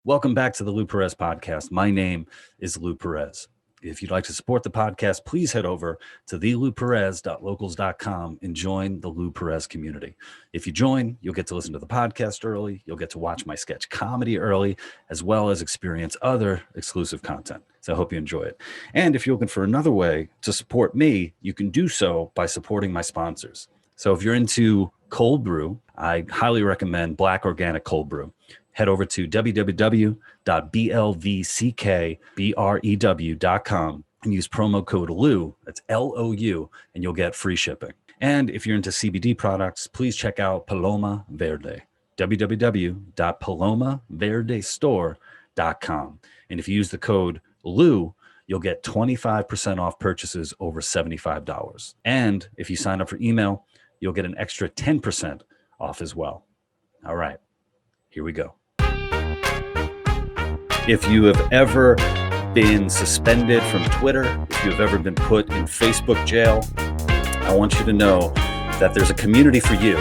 Welcome back to the Lou Perez Podcast. My name is Lou Perez. If you'd like to support the podcast, please head over to thelouperez.locals.com and join the Lou Perez community. If you join, you'll get to listen to the podcast early. You'll get to watch my sketch comedy early, as well as experience other exclusive content. So I hope you enjoy it. And if you're looking for another way to support me, you can do so by supporting my sponsors. So if you're into cold brew, I highly recommend Black Organic Cold Brew. Head over to www.blvckbrew.com and use promo code LOU, that's LOU, and you'll get free shipping. And if you're into CBD products, please check out Paloma Verde, www.palomaverdestore.com. And if you use the code LOU, you'll get 25% off purchases over $75. And if you sign up for email, you'll get an extra 10% off as well. All right, here we go. If you have ever been suspended from Twitter, if you have ever been put in Facebook jail, I want you to know that there's a community for you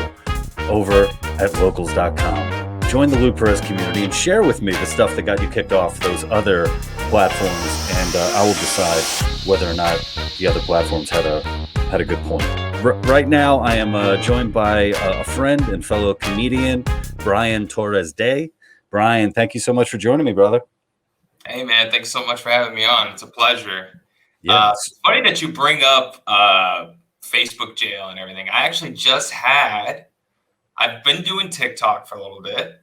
over at locals.com. Join the Lou Perez community and share with me the stuff that got you kicked off those other platforms, and I will decide whether or not the other platforms had a good point. Right now, I am joined by a friend and fellow comedian, Bryan Torresdey. Bryan, thank you so much for joining me, brother. Hey, man. Thanks so much for having me on. It's a pleasure. Yeah. It's funny that you bring up Facebook jail and everything. I've been doing TikTok for a little bit,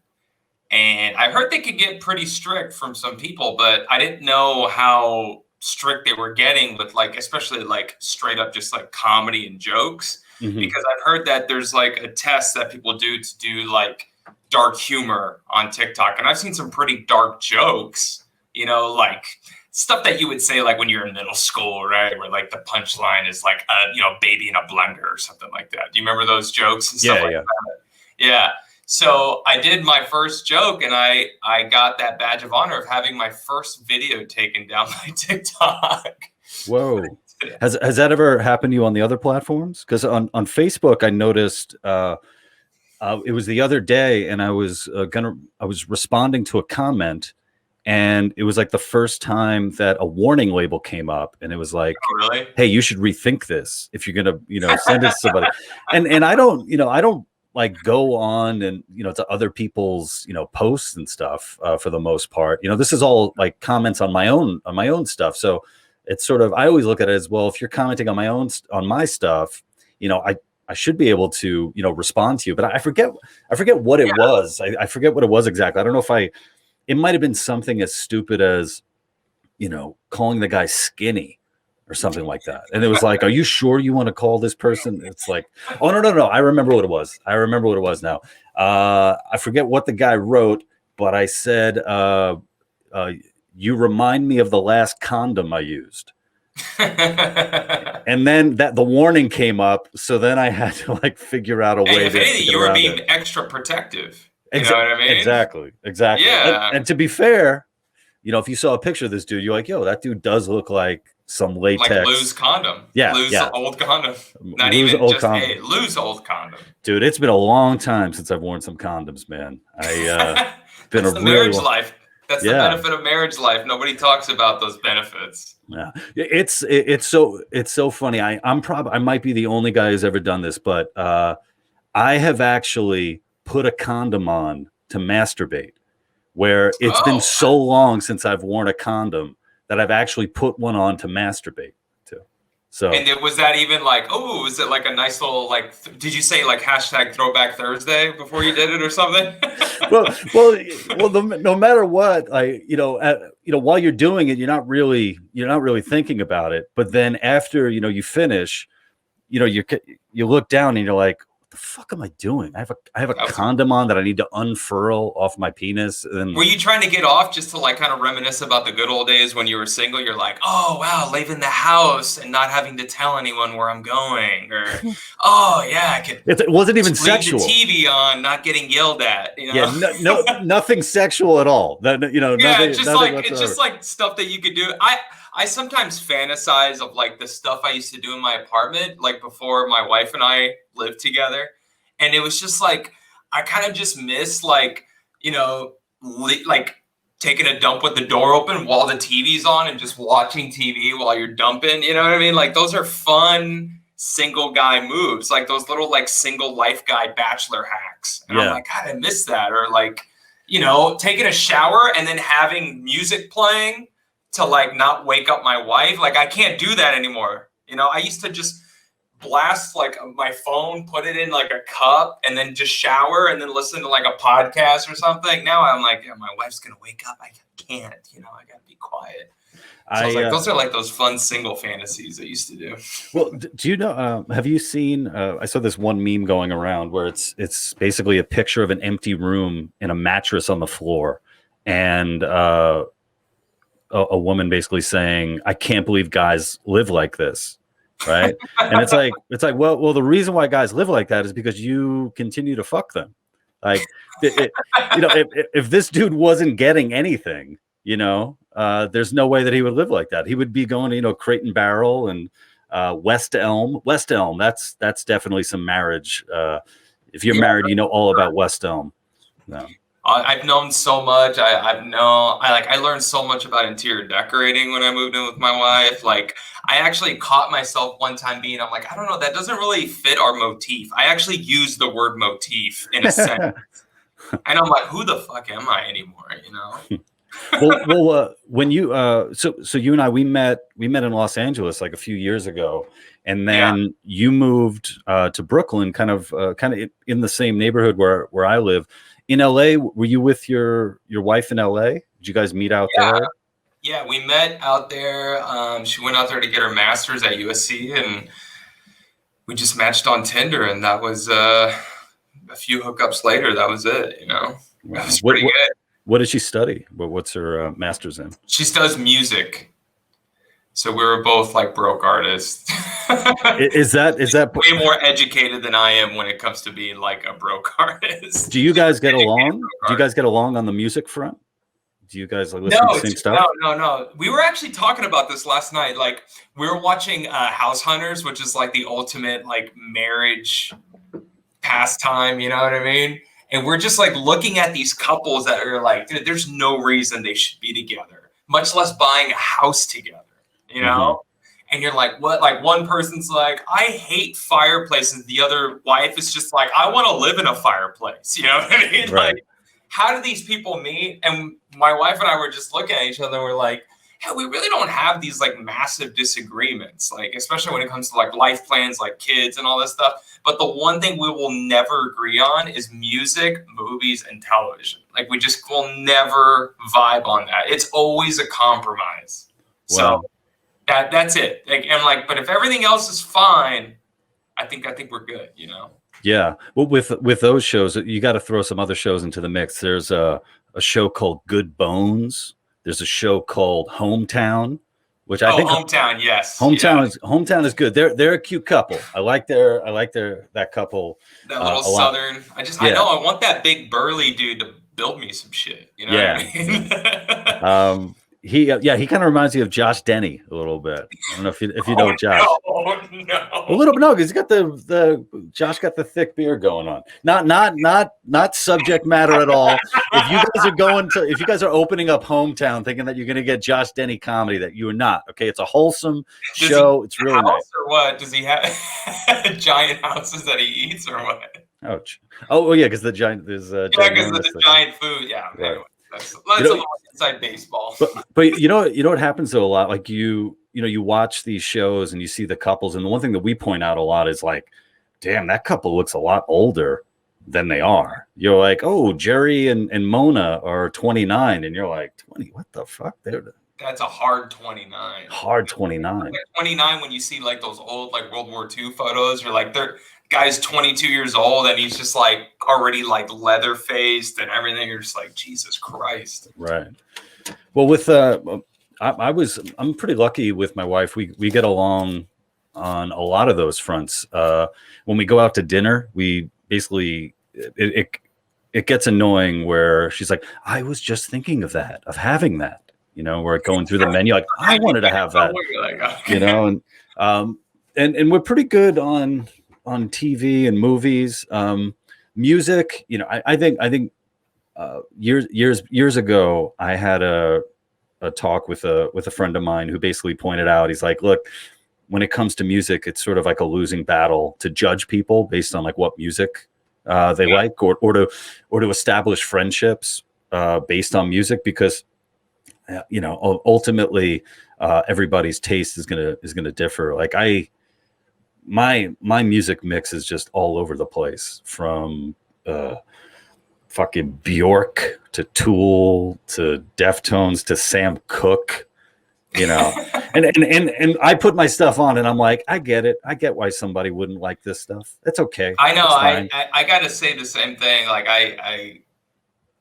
and I heard they could get pretty strict from some people, but I didn't know how strict they were getting with, like, especially like straight up just like comedy and jokes. Mm-hmm. Because I've heard that there's like a test that people do to do like dark humor on TikTok. And I've seen some pretty dark jokes, like stuff that you would say like when you're in middle school, right? Where like the punchline is like a, baby in a blender or something like that. Do you remember those jokes and stuff like that? Yeah. So I did my first joke, and I got that badge of honor of having my first video taken down by TikTok. Whoa. Has that ever happened to you on the other platforms? Because on Facebook, I noticed it was the other day, and I was responding to a comment, and it was like the first time that a warning label came up, and it was like, oh, really? Hey, you should rethink this if you're gonna, send it to somebody. and I don't like go on and to other people's posts and stuff for the most part. This is all like comments on my own stuff. So it's sort of, I always look at it as, well, if you're commenting on my stuff, I should be able to, respond to you. But I forget what it was. I forget what it was exactly. I don't know if it might have been something as stupid as, calling the guy skinny or something like that. And it was like, are you sure you want to call this person? It's like, oh, no. I remember what it was. Now. I forget what the guy wrote, but I said, you remind me of the last condom I used. And then the warning came up. So then I had to like figure out a way. If anything, you were being extra protective. You know what I mean? Exactly. Yeah. And to be fair, if you saw a picture of this dude, you're like, yo, that dude does look like some latex. Like Lou's condom. Lou's old condom. Not Lou's even old just condom. Lou's old condom. Dude, it's been a long time since I've worn some condoms, man. Been That's the marriage life. That's the benefit of marriage life. Nobody talks about those benefits. Yeah, it's so funny. I might be the only guy who's ever done this, but I have actually put a condom on to masturbate, where it's been so long since I've worn a condom that I've actually put one on to masturbate to. So, and was that even like, was it like a nice little, like, did you say like hashtag Throwback Thursday before you did it or something? well, no matter what, while you're doing it, you're not really thinking about it. But then after, you finish, you look down and you're like, what the fuck am I doing? I have a condom on that I need to unfurl off my penis. And were you trying to get off just to like kind of reminisce about the good old days when you were single? You're like, oh wow, leaving the house and not having to tell anyone where I'm going, or I could. It wasn't even sexual. Leave the TV on, not getting yelled at. Yeah, no, nothing sexual at all. Nothing, it's just like stuff that you could do. I sometimes fantasize of like the stuff I used to do in my apartment, like before my wife and I lived together. And it was just like, I kind of just miss like, like taking a dump with the door open while the TV's on and just watching TV while you're dumping. You know what I mean? Like those are fun single guy moves, like those little like single life guy bachelor hacks. And I'm like, God, I miss that. Or like, you know, taking a shower and then having music playing to like not wake up my wife. Like I can't do that anymore. You know, I used to just blast like my phone, put it in like a cup and then just shower and then listen to like a podcast or something. Now I'm like, yeah, my wife's going to wake up. I can't, you know, I got to be quiet. So I was like, those are like those fun single fantasies I used to do. Well, do you know, have you seen, I saw this one meme going around where it's basically a picture of an empty room and a mattress on the floor. And a woman basically saying, I can't believe guys live like this. Right. And it's like, well, the reason why guys live like that is because you continue to fuck them. Like, you know, if this dude wasn't getting anything, you know, there's no way that he would live like that. He would be going to, you know, Crate and Barrel and West Elm. That's definitely some marriage. If you're married, you know all about West Elm. No. I've known so much. I learned so much about interior decorating when I moved in with my wife. Like I actually caught myself one time I'm like, I don't know, that doesn't really fit our motif. I actually use the word motif in a sentence. And I'm like, who the fuck am I anymore? You know? well, when you so you and I we met in Los Angeles like a few years ago, and then you moved to Brooklyn, kind of in the same neighborhood where I live. In LA, were you with your wife in LA? Did you guys meet out there? Yeah, we met out there. She went out there to get her master's at USC, and we just matched on Tinder, and that was a few hookups later. That was it, you know. That was pretty good. What did she study? What's her master's in? She studies music. So we were both like broke artists. Is that way more educated than I am when it comes to being like a broke artist? Do you guys get along? Do you guys get along on the music front? Do you guys listen to the same stuff? No. We were actually talking about this last night. Like we were watching House Hunters, which is like the ultimate like marriage pastime. You know what I mean? And we're just like looking at these couples that are like, dude, there's no reason they should be together, much less buying a house together. You know, and you're like, what? Like one person's like, I hate fireplaces. The other wife is just like, I want to live in a fireplace. You know what I mean? Right. Like, how do these people meet? And my wife and I were just looking at each other. And we're like, hey, we really don't have these like massive disagreements, like especially when it comes to like life plans, like kids and all this stuff. But the one thing we will never agree on is music, movies, and television. Like we just will never vibe on that. It's always a compromise. Wow. So that's it. Like, and like, but if everything else is fine, I think we're good, you know? Yeah. Well, with those shows, you got to throw some other shows into the mix. There's a show called Good Bones. There's a show called Hometown, which I think Hometown, yes. Hometown is good. They're a cute couple. I like that couple. That little Southern. I know I want that big burly dude to build me some shit. You know what I mean? He kind of reminds me of Josh Denny a little bit. I don't know if you know Josh. No. A little bit, no, because he's got Josh got the thick beard going on. Not subject matter at all. If you guys are opening up Hometown thinking that you're gonna get Josh Denny comedy, that you are not. Okay, it's a wholesome show. It's really nice. Or what? Does he have giant houses that he eats or what? Ouch. Oh yeah, because the giant because the giant food. Yeah. Right. Anyway, that's a little inside baseball. But you know what happens though a lot, like you watch these shows and you see the couples, and the one thing that we point out a lot is like, damn, that couple looks a lot older than they are. You're like, oh, Jerry and Mona are 29, and you're like, 20, what the fuck? That's a hard 29. Hard 29. Like 29 when you see like those old like World War II photos, you're like, guy's 22 years old and he's just like already like leather faced and everything. You're just like, Jesus Christ. Right. Well, with I'm pretty lucky with my wife. We get along on a lot of those fronts. When we go out to dinner, we basically it gets annoying where she's like, I was just thinking of having that. You know, we're going through the menu like, I wanted to have that. Like, okay. You know, and we're pretty good on TV and movies. Music, you know, I think years ago, I had a talk with a friend of mine who basically pointed out, he's like, look, when it comes to music, it's sort of like a losing battle to judge people based on like what music they like, or to establish friendships based on music, because ultimately everybody's taste is gonna differ. Like my music mix is just all over the place, from fucking Bjork to Tool to Deftones to Sam Cooke, and I put my stuff on and I'm like, I get it. I get why somebody wouldn't like this stuff. It's okay. I know. I gotta say the same thing. Like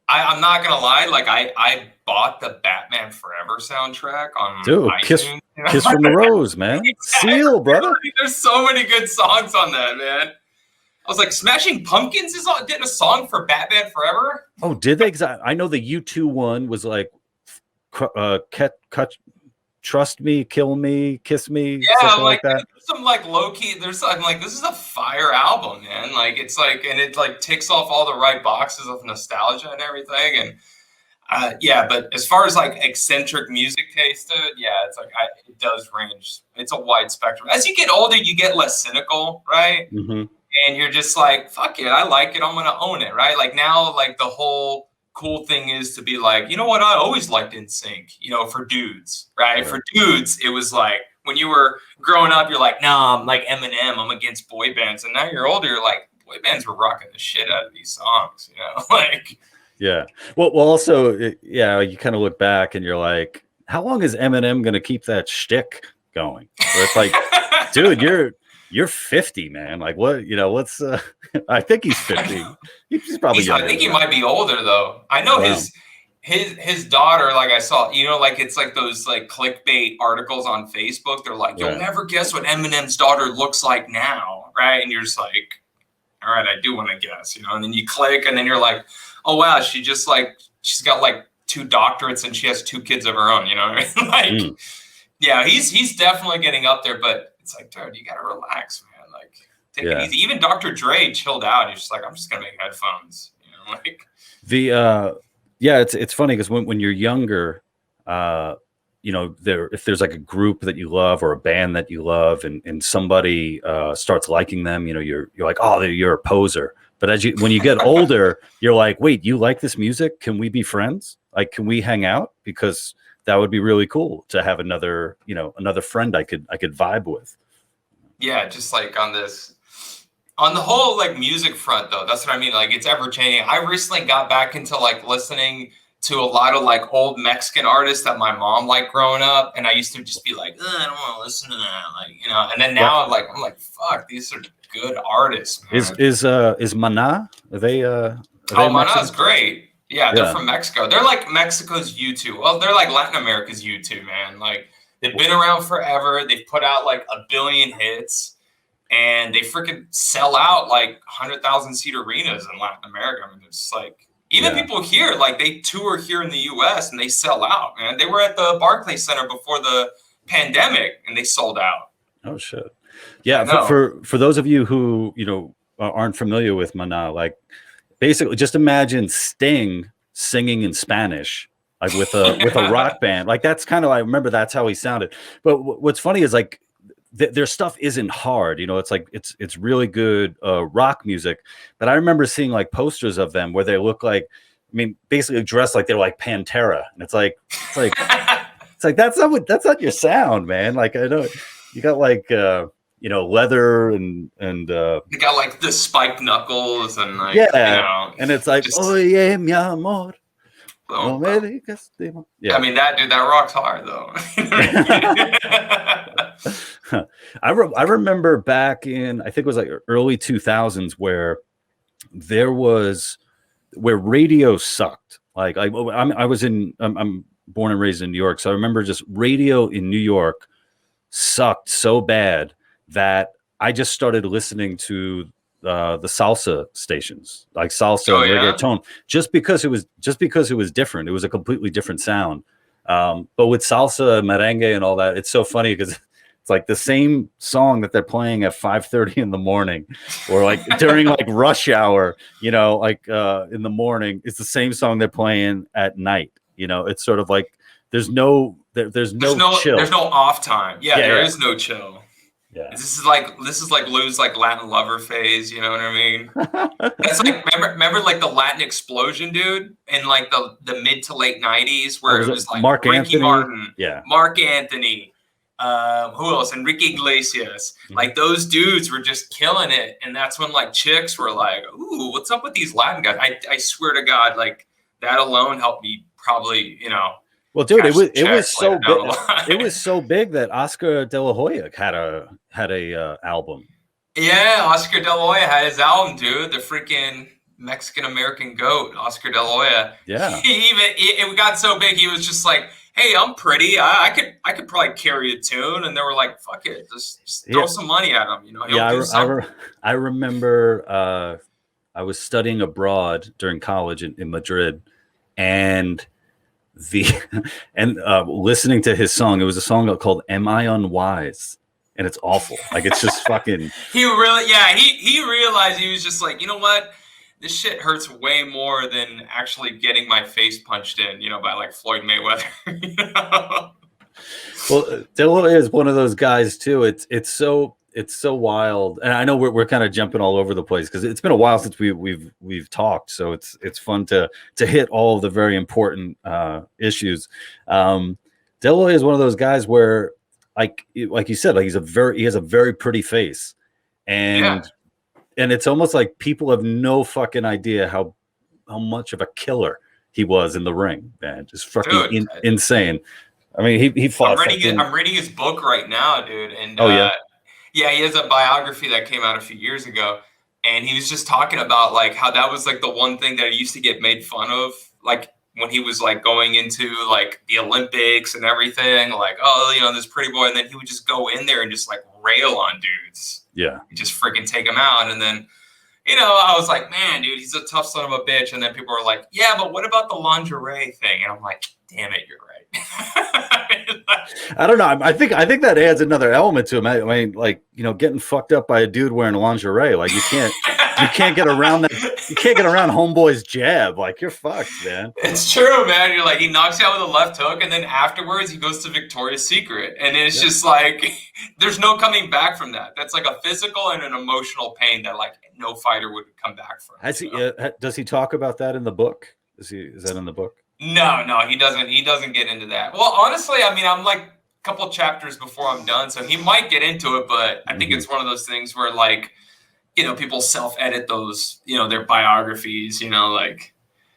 I'm not gonna lie. Like I bought the Batman Forever soundtrack on iTunes. Kiss from the Rose, man. Seal, brother. There's so many good songs on that, man. I was like, Smashing Pumpkins did a song for Batman Forever. Oh, did they? I know the U2 one was like, trust me, kill me, kiss me. Yeah, something like that. There's some like low key. I'm like, this is a fire album, man. Like it's like, and it like ticks off all the right boxes of nostalgia and everything. And but as far as like eccentric music taste, it's like it does range. It's a wide spectrum. As you get older, you get less cynical, right? Mm-hmm. And you're just like, fuck it, I like it, I'm gonna own it, right? Like now, like the whole cool thing is to be like, you know what, I always liked NSYNC, for dudes, right? For dudes, it was like when you were growing up, you're like, nah, I'm like Eminem, I'm against boy bands. And now you're older, you're like, boy bands were rocking the shit out of these songs, like. Yeah. Well, also, you kind of look back and you're like, how long is Eminem gonna keep that shtick going? Where it's like, dude, you're 50, man. Like what, what's I think he's 50. He's probably younger. I think he might be older though. I know his daughter, like I saw, like it's like those like clickbait articles on Facebook. They're like, you'll never guess what Eminem's daughter looks like now, right? And you're just like, all right, I do want to guess, and then you click and then you're like, oh wow, she's got like 2 doctorates and she has 2 kids of her own, like he's definitely getting up there, but it's like, dude, you gotta relax, man. Like, take it easy. Even Dr. Dre chilled out. He's just like, I'm just gonna make headphones. Like it's funny because when you're younger, if there's like a group that you love or a band that you love, and somebody starts liking them, you're like, oh, you're a poser. But when you get older, you're like, wait, you like this music? Can we be friends? Like, can we hang out? Because that would be really cool to have another friend I could vibe with. Yeah, just like on the whole like music front though, that's what I mean. Like it's ever changing. I recently got back into like listening to a lot of like old Mexican artists that my mom liked growing up, and I used to just be like, I don't want to listen to that, like And then now I'm like, fuck, these are good artists. Man. Is Maná? Are they Maná's great. Yeah, they're from Mexico. They're like Mexico's U2. Well, they're like Latin America's U2, man. Like they've been around forever. They've put out like 1 billion hits, and they freaking sell out like 100,000-seat arenas in Latin America. I mean, it's like even people here, like they tour here in the U.S. and they sell out, man. They were at the Barclays Center before the pandemic, and they sold out. Oh shit! Yeah, for those of you who aren't familiar with Maná, like. Basically, just imagine Sting singing in Spanish, like with a rock band. Like that's kind of, I remember that's how he sounded. But what's funny is like their stuff isn't hard. It's like it's really good rock music. But I remember seeing like posters of them where they look like, basically dressed like they're like Pantera, and it's like that's not your sound, man. Like I know you got like. Leather and they got like the spiked knuckles and like and it's like oye mi amor. No me digas I mean that rocks hard though. I remember back in, I think it was like early 2000s where radio sucked. Like I'm born and raised in New York, so I remember just radio in New York sucked so bad that I just started listening to the salsa stations, like salsa and reggaeton, just because it was different. It was a completely different sound. But with salsa, merengue, and all that, it's so funny because It's like the same song that they're playing at 5:30 in the morning, or like during like rush hour, you know, like in the morning. It's the same song they're playing at night. You know, it's sort of like there's no chill. There's no off time. Yeah, there is no chill. Yeah. This is like Lou's like Latin lover phase, you know what I mean? That's like remember like the Latin explosion, dude, in like the mid to late 90s where it was like Ricky Anthony? Martin, yeah, Mark Anthony, who else? Enrique Iglesias. Like those dudes were just killing it. And that's when like chicks were like, ooh, what's up with these Latin guys? I swear to God, like that alone helped me probably, you know. Well, dude, it was so big. It was so big that Oscar De La Hoya had a album. Yeah, Oscar De La Hoya had his album, dude. The freaking Mexican American goat, Oscar De La Hoya. Yeah. It got so big, he was just like, "Hey, I'm pretty. I could probably carry a tune." And they were like, "Fuck it, just throw some money at him." You know. I remember I was studying abroad during college in Madrid, and listening to his song. It was a song called "Am I Unwise?" and it's awful. Like it's just fucking. He realized, he was just like, you know what, this shit hurts way more than actually getting my face punched in, you know, by like Floyd Mayweather. You know? Well, Dilla is one of those guys too. It's so wild, and I know we're kind of jumping all over the place because it's been a while since we've talked. So it's fun to hit all of the very important issues. Dilla is one of those guys where, like you said, like he has a very pretty face, and it's almost like people have no fucking idea how much of a killer he was in the ring, man. Just fucking insane. I mean, he fought. I'm reading his book right now, dude, and yeah, he has a biography that came out a few years ago, and he was just talking about like how that was like the one thing that he used to get made fun of, like when he was like going into like the Olympics and everything, like, oh, you know, this pretty boy, and then he would just go in there and just like rail on dudes. Yeah. Just freaking take them out. And then, you know, I was like, man, dude, he's a tough son of a bitch. And then people were like, yeah, but what about the lingerie thing? And I'm like, damn it, you're right. I don't know. I think that adds another element to him. I mean, like, you know, getting fucked up by a dude wearing lingerie, like you can't get around that. You can't get around homeboy's jab. Like you're fucked, man. It's true, man. You're like, he knocks you out with a left hook, and then afterwards he goes to Victoria's Secret, and it's just like there's no coming back from that. That's like a physical and an emotional pain that like no fighter would come back from. Does he talk about that in the book? Is that in the book? No, he doesn't. He doesn't get into that. Well, honestly, I mean, I'm like a couple chapters before I'm done, so he might get into it, but I think it's one of those things where, like, you know, people self-edit those, you know, their biographies, you know, like,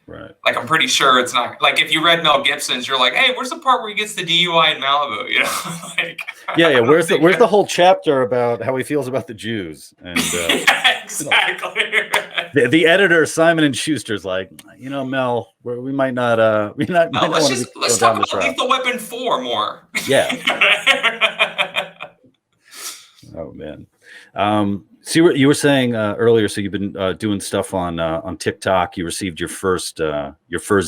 right. Like, I'm pretty sure it's not like if you read Mel Gibson's, you're like, hey, where's the part where he gets the DUI in Malibu? You know, like, yeah. Where's the whole chapter about how he feels about the Jews? And yeah, exactly. The editor Simon and Schuster's like, you know, Mel, we might not let's talk about Lethal Weapon 4 more. Yeah. Oh man. So you were saying earlier, so you've been doing stuff on TikTok. You received your first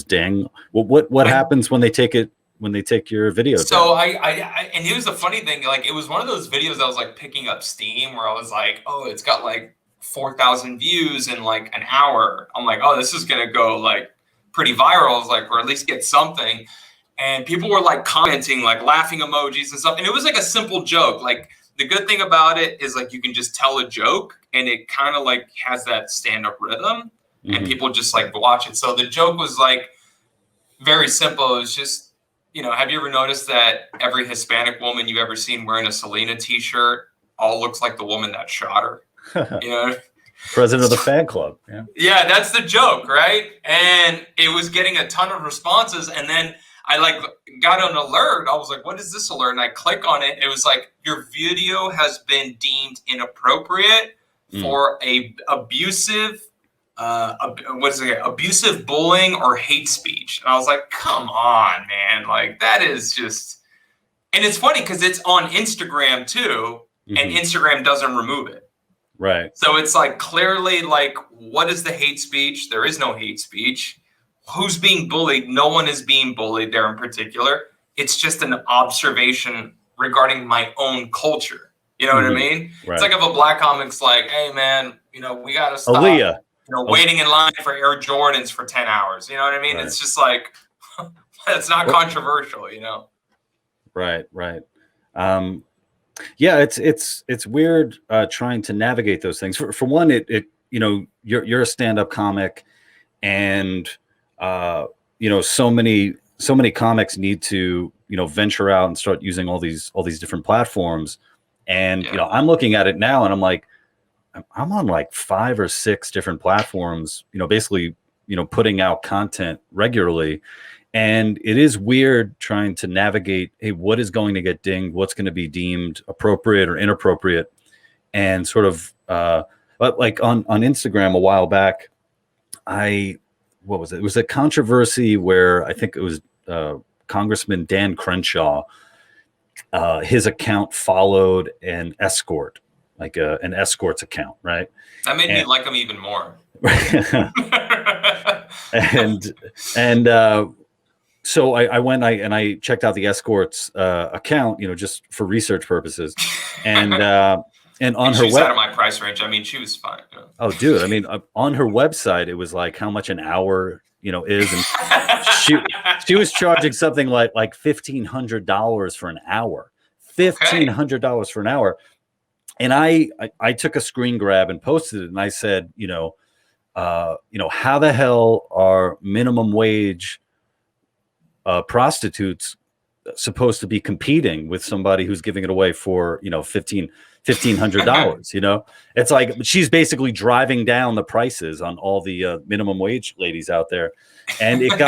ding. What happens when they take your video? So I and it was a funny thing. Like it was one of those videos that was like picking up steam, where I was like, oh, it's got like 4,000 views in like an hour. I'm like, oh, this is gonna go like pretty viral. I was like, or at least get something. And people were like commenting, like laughing emojis and stuff. And it was like a simple joke. Like the good thing about it is like you can just tell a joke and it kind of like has that stand-up rhythm and people just like watch it. So the joke was like very simple. It was just, you know, have you ever noticed that every Hispanic woman you've ever seen wearing a Selena t-shirt all looks like the woman that shot her? You know? President of the fan club. Yeah, that's the joke, right? And it was getting a ton of responses, and then I like got an alert. I was like, what is this alert? And I click on it. It was like, your video has been deemed inappropriate for abusive bullying or hate speech. And I was like, come on, man. Like that is just, and it's funny because it's on Instagram too, and Instagram doesn't remove it. Right. So it's like clearly like, what is the hate speech? There is no hate speech. Who's being bullied? No one is being bullied there in particular. It's just an observation regarding my own culture. You know what I mean? Right. It's like if a black comic's like, hey man, you know, we got to stop Aaliyah. waiting in line for Air Jordans for 10 hours. You know what I mean? Right. It's just like, it's not controversial, you know? Right. Yeah, it's weird trying to navigate those things. For one, it you know, you're a stand-up comic, and you know, so many comics need to, you know, venture out and start using all these different platforms. And you know, I'm looking at it now and I'm like, I'm on like 5 or 6 different platforms, you know, basically, you know, putting out content regularly. And it is weird trying to navigate, hey, what is going to get dinged? What's going to be deemed appropriate or inappropriate? And sort of, but like on Instagram a while back, what was it? It was a controversy where I think it was Congressman Dan Crenshaw. His account followed an escort, like an escort's account, right? That made me like him even more. So I went and I checked out the escort's account, you know, just for research purposes, and on her she's out of my price range. I mean, she was fine. Yeah. Oh, dude! I mean, on her website, it was like how much an hour, you know, is, and she was charging something like $1,500 for an hour, $1,500 for an hour, and I took a screen grab and posted it, and I said, you know, how the hell are minimum wage prostitutes supposed to be competing with somebody who's giving it away for, you know, $1,500? You know, it's like she's basically driving down the prices on all the minimum wage ladies out there, and it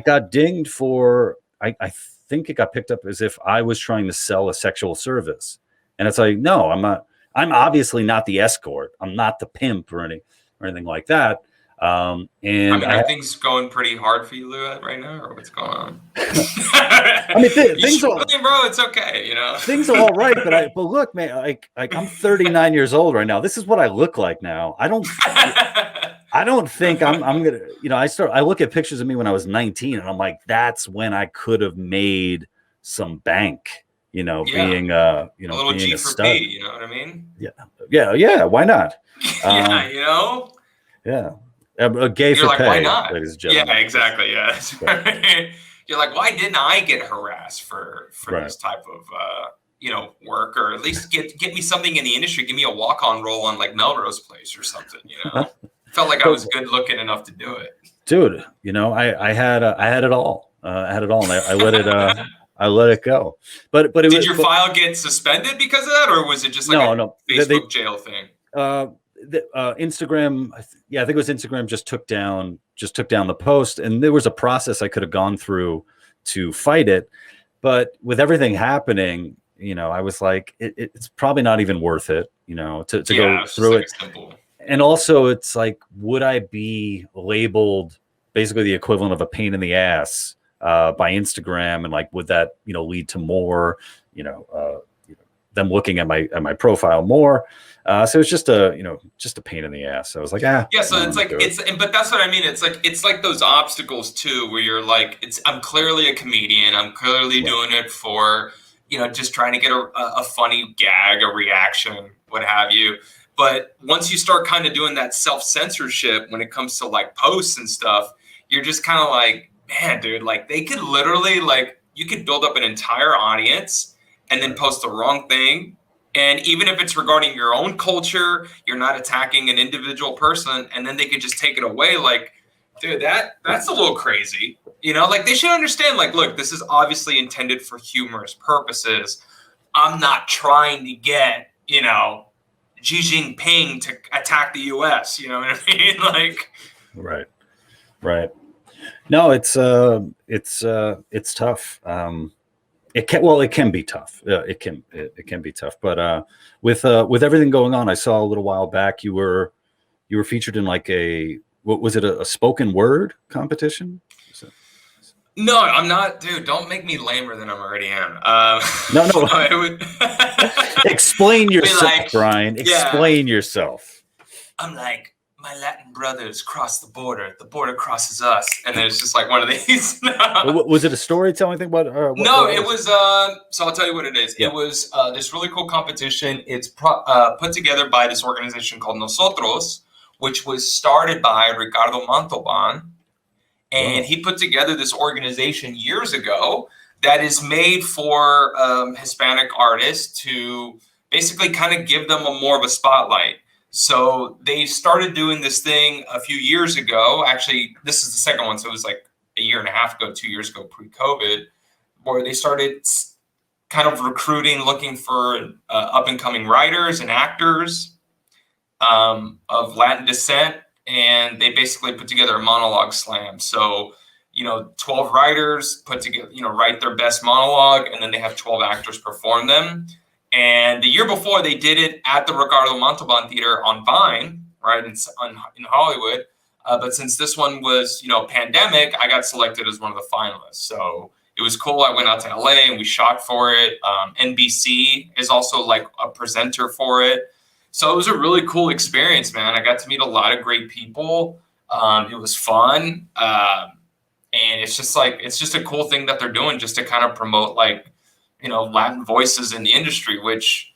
got dinged for, I think it got picked up as if I was trying to sell a sexual service, and it's like, no, I'm not. I'm obviously not the escort. I'm not the pimp or anything like that. And I mean, are things going pretty hard for you, Lou, right now, or what's going on? I mean, things are, bro, it's okay, you know. Things are all right, but look, man, like I'm 39 years old right now. This is what I look like now. I don't think I'm gonna, you know, I look at pictures of me when I was 19, and I'm like, that's when I could have made some bank, you know, being you know, a little being G a for stud. P, you know what I mean? Yeah. Why not? Yeah, you know. Yeah. A gay You're for like, pay, why not? ladies and gentlemen. Yeah, exactly. Yeah. Right. You're like, why didn't I get harassed for this type of you know, work, or at least get me something in the industry, give me a walk-on role on like Melrose Place or something, you know? Felt like I was good looking enough to do it. Dude, you know, I had it all. I had it all, and I let it I let it go. But did your file get suspended because of that, or was it just like a Facebook jail thing? Instagram, I think it was Instagram, just took down the post, and there was a process I could have gone through to fight it, but with everything happening, you know, I was like, it's probably not even worth it, you know, to go through it. Simple. And also, it's like, would I be labeled basically the equivalent of a pain in the ass by Instagram, and like, would that, you know, lead to more, you know, them looking at my profile more? So it's just a pain in the ass. So I was like, yeah. So it's like, but that's what I mean. It's like those obstacles too, where you're like, I'm clearly a comedian. I'm clearly doing it for, you know, just trying to get a funny gag, a reaction, what have you. But once you start kind of doing that self-censorship when it comes to like posts and stuff, you're just kind of like, man, dude, like they could literally, like, you could build up an entire audience and then post the wrong thing. And even if it's regarding your own culture, you're not attacking an individual person, and then they could just take it away. Like, dude, that's a little crazy. You know, like they should understand, like, look, this is obviously intended for humorous purposes. I'm not trying to get, you know, Xi Jinping to attack the US. You know what I mean? Like, right. No, it's tough. It can be tough. It can be tough. But with everything going on, I saw a little while back you were featured in like what was it, a spoken word competition? No, I'm not, dude. Don't make me lamer than I already am. No. Explain yourself, like, Bryan. Explain yourself. I'm like, my Latin brothers cross the border crosses us. And then it's just like one of these. Was it a storytelling thing? No, it was, so I'll tell you what it is. Yeah. It was this really cool competition. It's put together by this organization called Nosotros, which was started by Ricardo Montalban. And he put together this organization years ago that is made for Hispanic artists to basically kind of give them more of a spotlight. So they started doing this thing a few years ago. Actually, this is the second one. So it was like a year and a half ago, 2 years ago, pre-COVID, where they started kind of recruiting, looking for up-and-coming writers and actors of Latin descent. And they basically put together a monologue slam. So, 12 writers put together, write their best monologue, and then they have 12 actors perform them. And the year before, they did it at the Ricardo Montalban Theater on Vine, right, in Hollywood. But since this one was, pandemic, I got selected as one of the finalists. So it was cool. I went out to LA and we shot for it. NBC is also like a presenter for it. So it was a really cool experience, man. I got to meet a lot of great people. It was fun. And it's just a cool thing that they're doing just to kind of promote Latin voices in the industry, which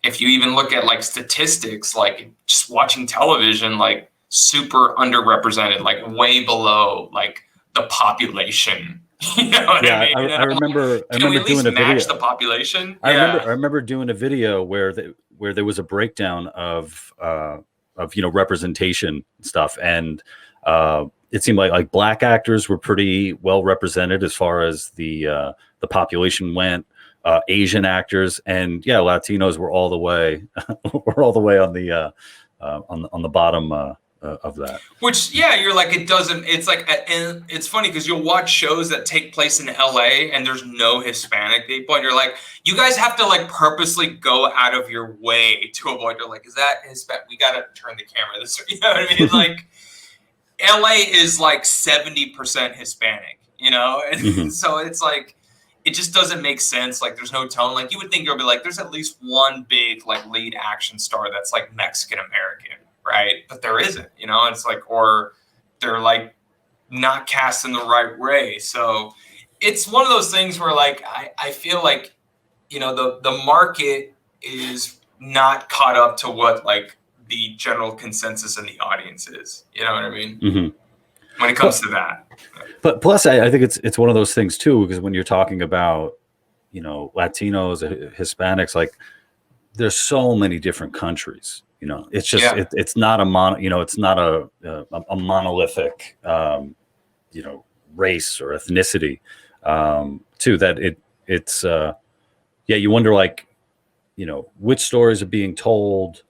if you even look at like statistics, like just watching television, like super underrepresented, like way below like the population. You know what I mean? I remember doing a video. Match the population. I remember doing a video where there was a breakdown of representation stuff, and it seemed like Black actors were pretty well represented as far as the population went. Asian actors and Latinos were all the way on the bottom of that. Which you're like, it doesn't. It's like, and it's funny because you'll watch shows that take place in LA and there's no Hispanic people, and you're like, you guys have to like purposely go out of your way to avoid. You're like, is that Hispanic? We gotta turn the camera this way. You know what I mean? Like, LA is like 70% Hispanic. And so it's like, it just doesn't make sense. Like, there's no tone. Like, you would think you'll be like, there's at least one big like lead action star that's like Mexican American, right? But there isn't. It's like, or they're like not cast in the right way. So it's one of those things where like I feel like the market is not caught up to what like the general consensus in the audience is. You know what I mean? Mm-hmm. When it comes to that. But plus, I think it's one of those things too, because when you're talking about, Latinos, Hispanics, like there's so many different countries. It's just it's not it's not a monolithic race or ethnicity too. That it's you wonder like which stories are being told,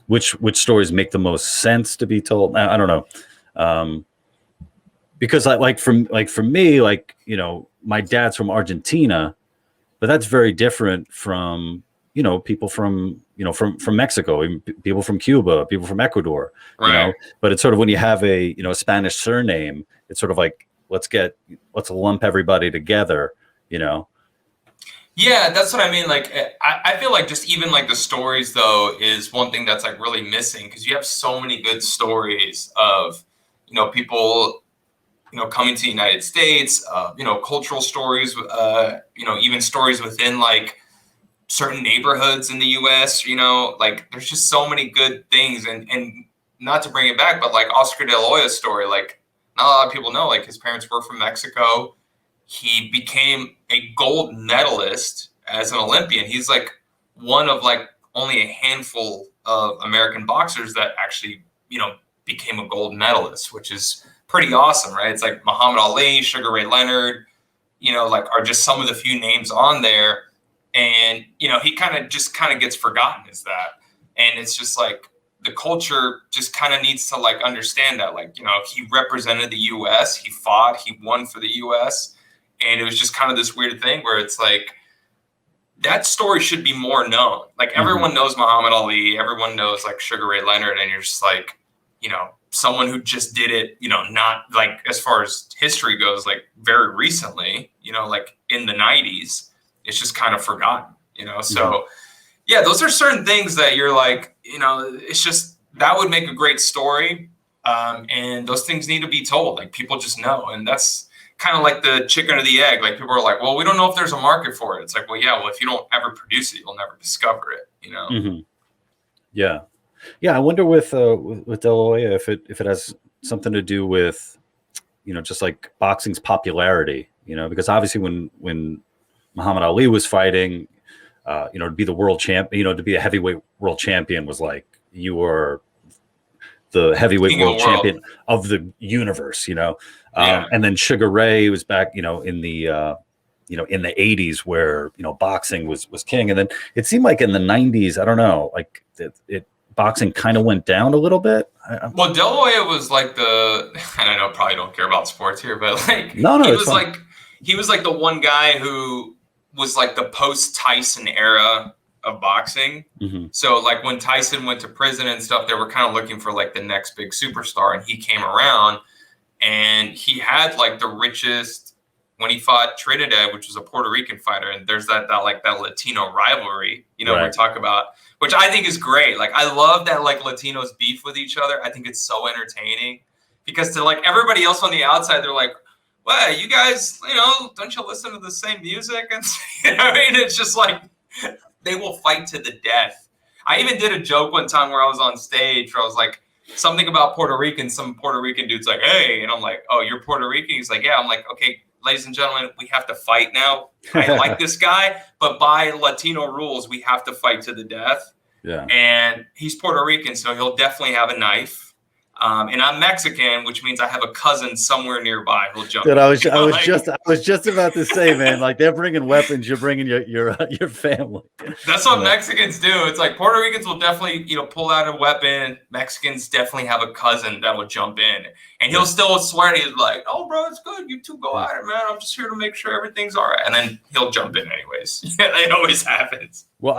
which stories make the most sense to be told. I don't know. Because for me, my dad's from Argentina, but that's very different from, people from Mexico, people from Cuba, people from Ecuador, right. But it's sort of when you have a Spanish surname, it's sort of like, let's lump everybody together, Yeah, that's what I mean. Like, I feel like just even like the stories though is one thing that's like really missing, because you have so many good stories of, people, coming to the United States, cultural stories, even stories within like certain neighborhoods in the US, like there's just so many good things. And not to bring it back, but like Oscar De La Hoya's story, like not a lot of people know, like his parents were from Mexico. He became a gold medalist as an Olympian. He's like one of like only a handful of American boxers that actually, became a gold medalist, which is pretty awesome, right? It's like Muhammad Ali, Sugar Ray Leonard, like are just some of the few names on there. And, he kind of gets forgotten as that. And it's just like the culture just kind of needs to like understand that, like, he represented the US, he fought, he won for the US. And it was just kind of this weird thing where it's like, that story should be more known. Like everyone knows Muhammad Ali, everyone knows like Sugar Ray Leonard. And you're just like, someone who just did it, not like as far as history goes, like very recently, like in the 90s, it's just kind of forgotten, So those are certain things that you're like, it's just that would make a great story. And those things need to be told. Like, people just know. And that's kind of like the chicken or the egg. Like, people are like, well, we don't know if there's a market for it. It's like, well, yeah, well, if you don't ever produce it, you'll never discover it, you know? Mm-hmm. Yeah. Yeah. I wonder with De La Hoya if it has something to do with, you know, just like boxing's popularity, you know, because obviously when Muhammad Ali was fighting, you know, to be the world champion, you know, to be a heavyweight world champion was like, you were the heavyweight world champion of the universe, you know. And then Sugar Ray was back, you know, in the you know, in the 80s where, you know, boxing was king. And then it seemed like in the 90s, I don't know, like boxing kind of went down a little bit. Well, De La Hoya was like I don't know, probably don't care about sports here, but like, he was like the one guy who was like the post Tyson era of boxing. Mm-hmm. So like when Tyson went to prison and stuff, they were kind of looking for like the next big superstar, and he came around, and he had like the richest, when he fought Trinidad, which was a Puerto Rican fighter, and there's that Latino rivalry, you know, we talk about, which I think is great. Like, I love that like Latinos beef with each other. I think it's so entertaining, because to like everybody else on the outside, they're like, well, you guys, you know, don't you listen to the same music? And you know what I mean? It's just like, they will fight to the death. I even did a joke one time where I was on stage where I was like, something about Puerto Rican, some Puerto Rican dude's like, hey, and I'm like, oh, you're Puerto Rican? He's like, yeah. I'm like, okay, ladies and gentlemen, we have to fight now. I like this guy, but by Latino rules, we have to fight to the death. Yeah. And he's Puerto Rican, so he'll definitely have a knife. And I'm Mexican, which means I have a cousin somewhere nearby who'll jump. Dude, I was just about to say, man, like, they're bringing weapons, you're bringing your family. That's what Mexicans do. It's like Puerto Ricans will definitely, you know, pull out a weapon. Mexicans definitely have a cousin that will jump in, and he'll still swear. He's like, "Oh, bro, it's good. You two go at it, man. I'm just here to make sure everything's all right." And then he'll jump in anyways. It always happens. Well,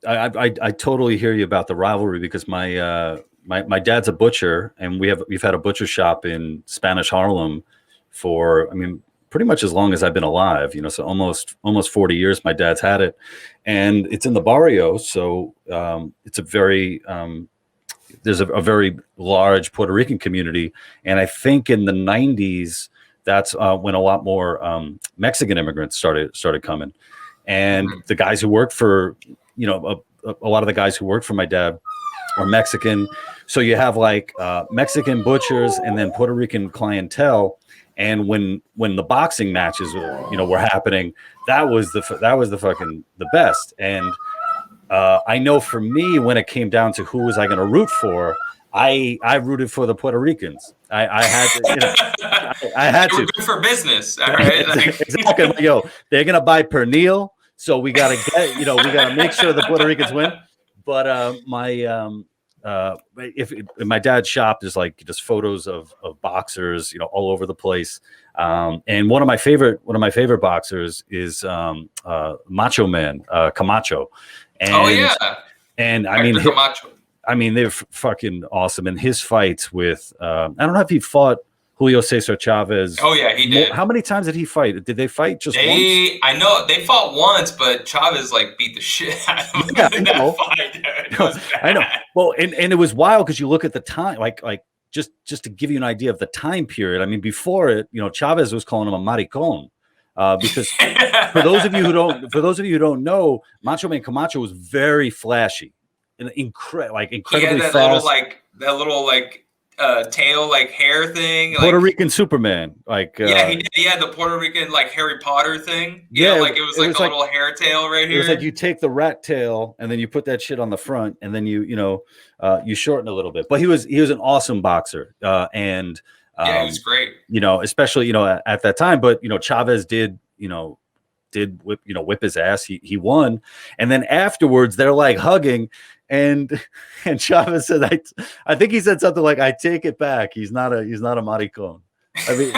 I totally hear you about the rivalry, because my dad's a butcher, and we've had a butcher shop in Spanish Harlem for, I mean, pretty much as long as I've been alive, you know, so almost 40 years my dad's had it, and it's in the barrio. So it's a very, there's a very large Puerto Rican community. And I think in the 90s, that's when a lot more Mexican immigrants started coming. And the guys who worked for, you know, a lot of the guys who worked for my dad are Mexican. So you have like Mexican butchers and then Puerto Rican clientele. And when the boxing matches, you know, were happening, that was the fucking the best. And I know for me, when it came down to who was I going to root for, I rooted for the Puerto Ricans. I had to, you know, I had to. Good for business, all right? Like, exactly. Yo, they're gonna buy pernil, so we gotta get, you know, we gotta make sure the Puerto Ricans win. But if in my dad's shop, there's like just photos of boxers, you know, all over the place. And one of my favorite boxers is Macho Man, Camacho. And, and I mean, Camacho. I mean, they're fucking awesome. And his fights with, I don't know if he fought Julio César Chávez. Oh, yeah, he did. How many times did he fight? Did they fight just once? I know they fought once, but Chávez like beat the shit out of him. Yeah, in that fight. It was bad. I know. Well, and it was wild because you look at the time, like just to give you an idea of the time period. I mean, before it, you know, Chávez was calling him a maricón. Because for those of you who don't know, Macho Man Camacho was very flashy. Incredibly that fast. little tail, like hair thing. Puerto Rican Superman. He did. He had the Puerto Rican like Harry Potter thing. It was like a little hair tail right here. It was like you take the rat tail and then you put that shit on the front and then you shorten a little bit. But he was an awesome boxer. And he was great. You know, especially, you know, at that time. But, you know, Chávez did whip his ass. He won. And then afterwards they're like hugging. And Chávez said, I think he said something like, "I take it back. He's not a maricón." I mean,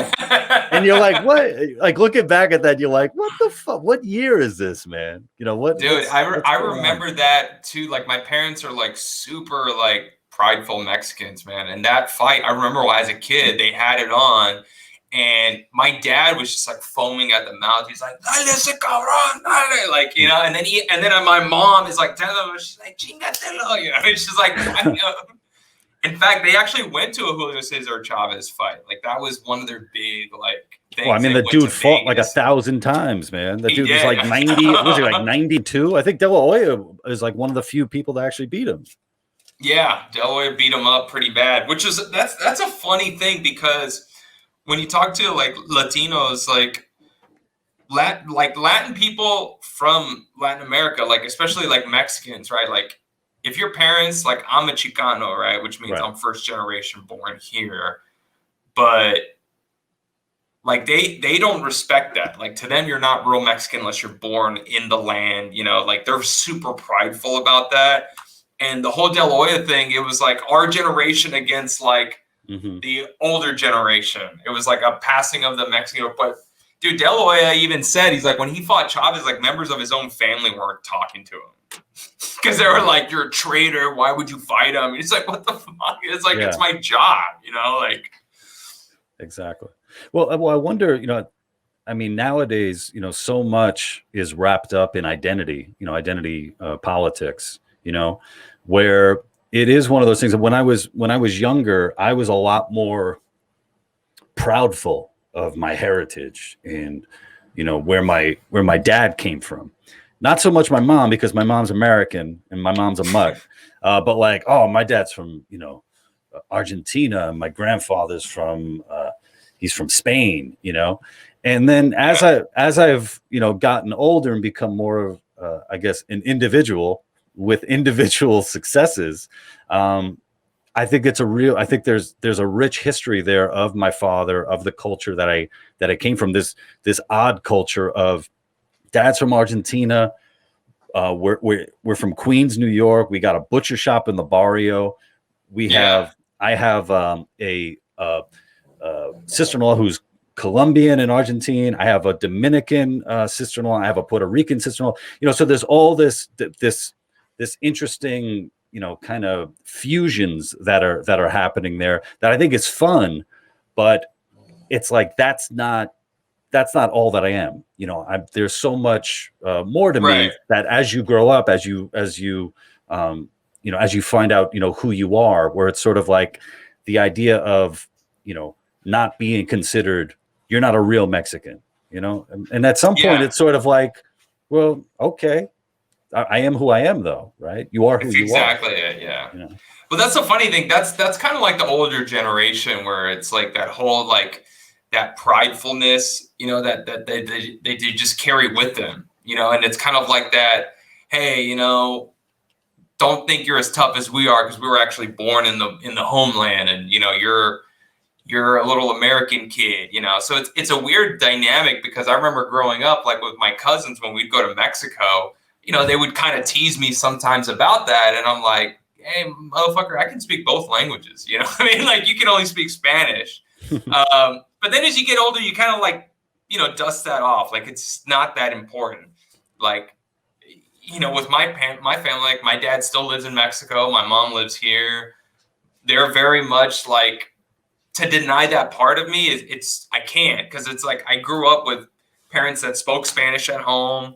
and you're like, what? Like looking back at that, you're like, what the fuck? What year is this, man? You know what? Dude, I remember that too. Like my parents are like super like prideful Mexicans, man. And that fight, I remember as a kid, they had it on. And my dad was just like foaming at the mouth. He's like, "Dale ese cabrón, dale," like, you know. And then my mom is like, she's like, "Chingatelo," you know. It's just like, I know. In fact, they actually went to a Julio Cesar Chavez fight. Like that was one of their big like things. Well, I mean, the dude fought like 1,000 times, man. The dude was like 90. Was he like 92? I think De La Hoya is like one of the few people that actually beat him. Yeah, De La Hoya beat him up pretty bad, which is that's a funny thing because when you talk to like Latinos, like Latin people from Latin America, like especially like Mexicans, right? Like if your parents, like I'm a Chicano, right? Which means I'm first generation born here, but like they don't respect that. Like to them, you're not real Mexican unless you're born in the land, you know, like they're super prideful about that. And the whole De La Hoya thing, it was like our generation against like the older generation. It was like a passing of the Mexican, but dude, De La Hoya even said, he's like, when he fought Chavez, like members of his own family weren't talking to him. Because they were like, "You're a traitor. Why would you fight him?" It's like, what the fuck? It's like, it's my job, you know, like. Exactly. Well, I wonder, you know, I mean, nowadays, you know, so much is wrapped up in identity, you know, identity politics, you know, where it is one of those things that when I was younger, I was a lot more proudful of my heritage and, you know, where my dad came from. Not so much my mom, because my mom's American and my mom's a mutt. But like, oh, my dad's from, you know, Argentina. And my grandfather's from, he's from Spain, you know. And then as I've, you know, gotten older and become more of, I guess, an individual with individual successes, I think there's a rich history there of my father, of the culture that I came from, this odd culture of dad's from Argentina. We're from Queens, New York. We got a butcher shop in the barrio. I have a sister-in-law who's Colombian and Argentine. I have a Dominican sister-in-law. I have a Puerto Rican sister-in-law. You know, so there's all this interesting, you know, kind of fusions that are happening there that I think is fun, but it's like that's not all that I am. You know, there's so much more to me that as you grow up, as you you know, as you find out, you know, who you are, where it's sort of like the idea of, you know, not being considered, you're not a real Mexican, you know, and at some point it's sort of like, well, okay, I am who I am, though, right? You are who you are. Exactly it, yeah. You know? But that's the funny thing. That's kind of like the older generation, where it's like that whole like that pridefulness, you know, that they just carry with them, you know, and it's kind of like that. Hey, you know, don't think you're as tough as we are because we were actually born in the homeland, and you know, you're a little American kid, you know. So it's a weird dynamic, because I remember growing up, like with my cousins, when we'd go to Mexico, you know, they would kind of tease me sometimes about that. And I'm like, hey, motherfucker, I can speak both languages. You know what I mean? Like, you can only speak Spanish. But then as you get older, you kind of like, you know, dust that off. Like, it's not that important. Like, you know, with my family, like my dad still lives in Mexico. My mom lives here. They're very much like, to deny that part of me, I can't, because it's like I grew up with parents that spoke Spanish at home.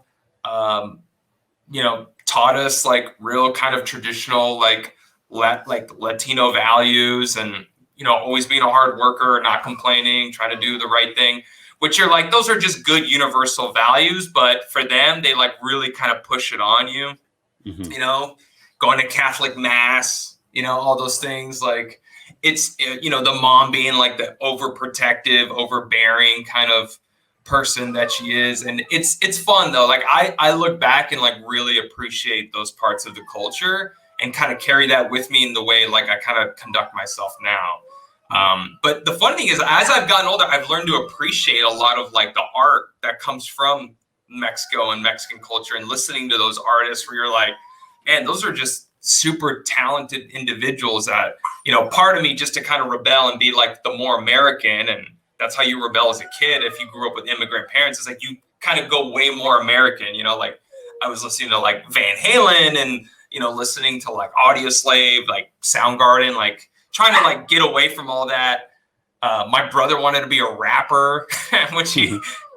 You know, taught us like real kind of traditional, like Latino values, and, you know, always being a hard worker, not complaining, trying to do the right thing, which you're like, those are just good universal values. But for them, they like really kind of push it on you, you know, going to Catholic mass, you know, all those things. Like, it's, you know, the mom being like the overprotective, overbearing kind of person that she is. And it's fun though. Like I look back and like really appreciate those parts of the culture and kind of carry that with me in the way like I kind of conduct myself now. But the fun thing is, as I've gotten older, I've learned to appreciate a lot of like the art that comes from Mexico and Mexican culture, and listening to those artists where you're like, man, those are just super talented individuals that, you know, part of me just to kind of rebel and be like the more American, and that's how you rebel as a kid. If you grew up with immigrant parents, it's like you kind of go way more American, you know. Like I was listening to like Van Halen, and, you know, listening to like Audioslave, like Soundgarden, like trying to like get away from all that My brother wanted to be a rapper, which he,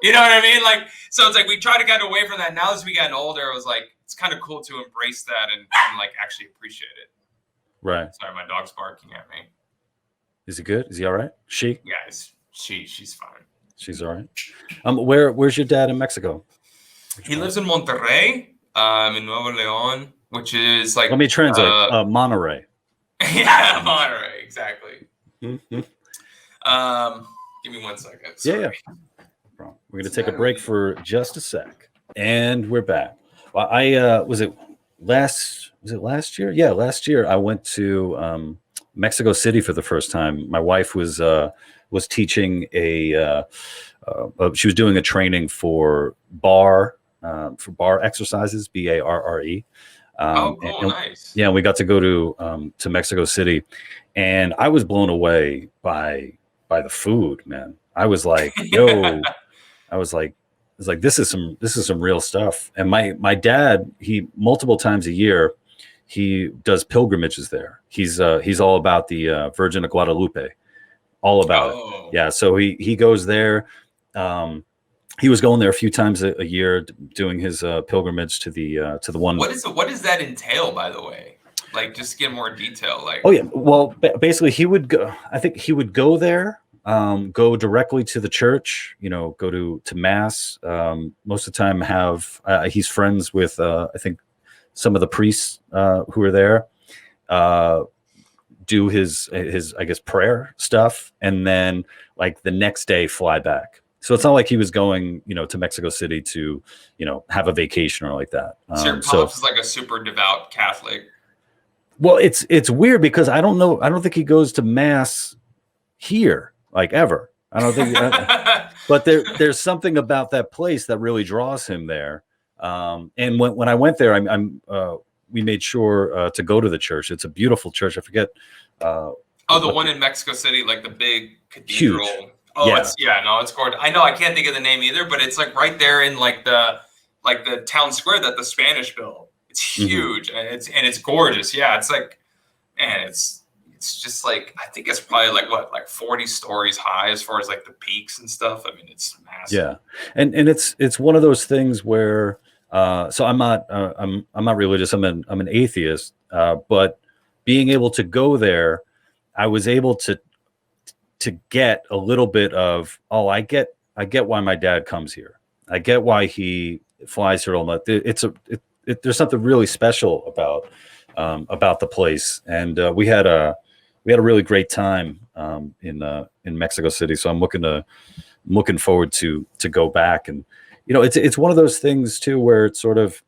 you know what I mean? Like, so it's like we try to get away from that. Now as we gotten older, it was like, it's kind of cool to embrace that and like actually appreciate it. Right. Sorry, my dog's barking at me. Is he good? Is he all right? She? Yeah, she's fine. She's all right. Where's your dad in Mexico? He lives in Monterrey, in Nuevo León, which is like. Let me translate. Monterrey. Yeah, Monterrey, exactly. Mm-hmm. Give me 1 second. Sorry. Yeah. We're gonna take a break for just a sec, and we're back. Well, was it last year? Yeah, last year I went to Mexico City for the first time. My wife was teaching she was doing a training for bar exercises, BARRE. Oh, cool, nice. Yeah, we got to go to Mexico City, and I was blown away by the food, man. I was like, yo, this is some real stuff. And my dad, he multiple times a year, he does pilgrimages there. He's all about the Virgin of Guadalupe, all about it. Yeah, so he goes there. He was going there a few times a year, doing his pilgrimage to the one. What does that entail, by the way? Like, just to get more detail. Like, oh yeah, well, basically he would go. I think he would go there, go directly to the church. Go to mass. Most of the time, he's friends with I think some of the priests who are there. Do his I guess prayer stuff, and then like the next day fly back. So it's not like he was going, to Mexico City to, have a vacation or like that. So your pops is like a super devout Catholic. Well, it's weird because I don't know. I don't think he goes to mass here, like ever. I don't think. But there's something about that place that really draws him there. And when I went there, we made sure to go to the church. It's a beautiful church. I forget. The one in Mexico City, like the big cathedral. Huge. Oh, yeah. It's gorgeous. I know I can't think of the name either, but it's like right there in like the town square that the Spanish built. It's huge, and it's gorgeous. Yeah, it's like, man, it's just like, I think it's probably like 40 stories high as far as like the peaks and stuff. I mean, it's massive. Yeah, and it's one of those things where so I'm not religious. I'm an atheist, but being able to go there, I was able to get a little bit of, I get why my dad comes here. I get why he flies here all night. There's something really special about the place, and we had a really great time in Mexico City. So I'm looking forward to go back, and it's one of those things too where it's sort of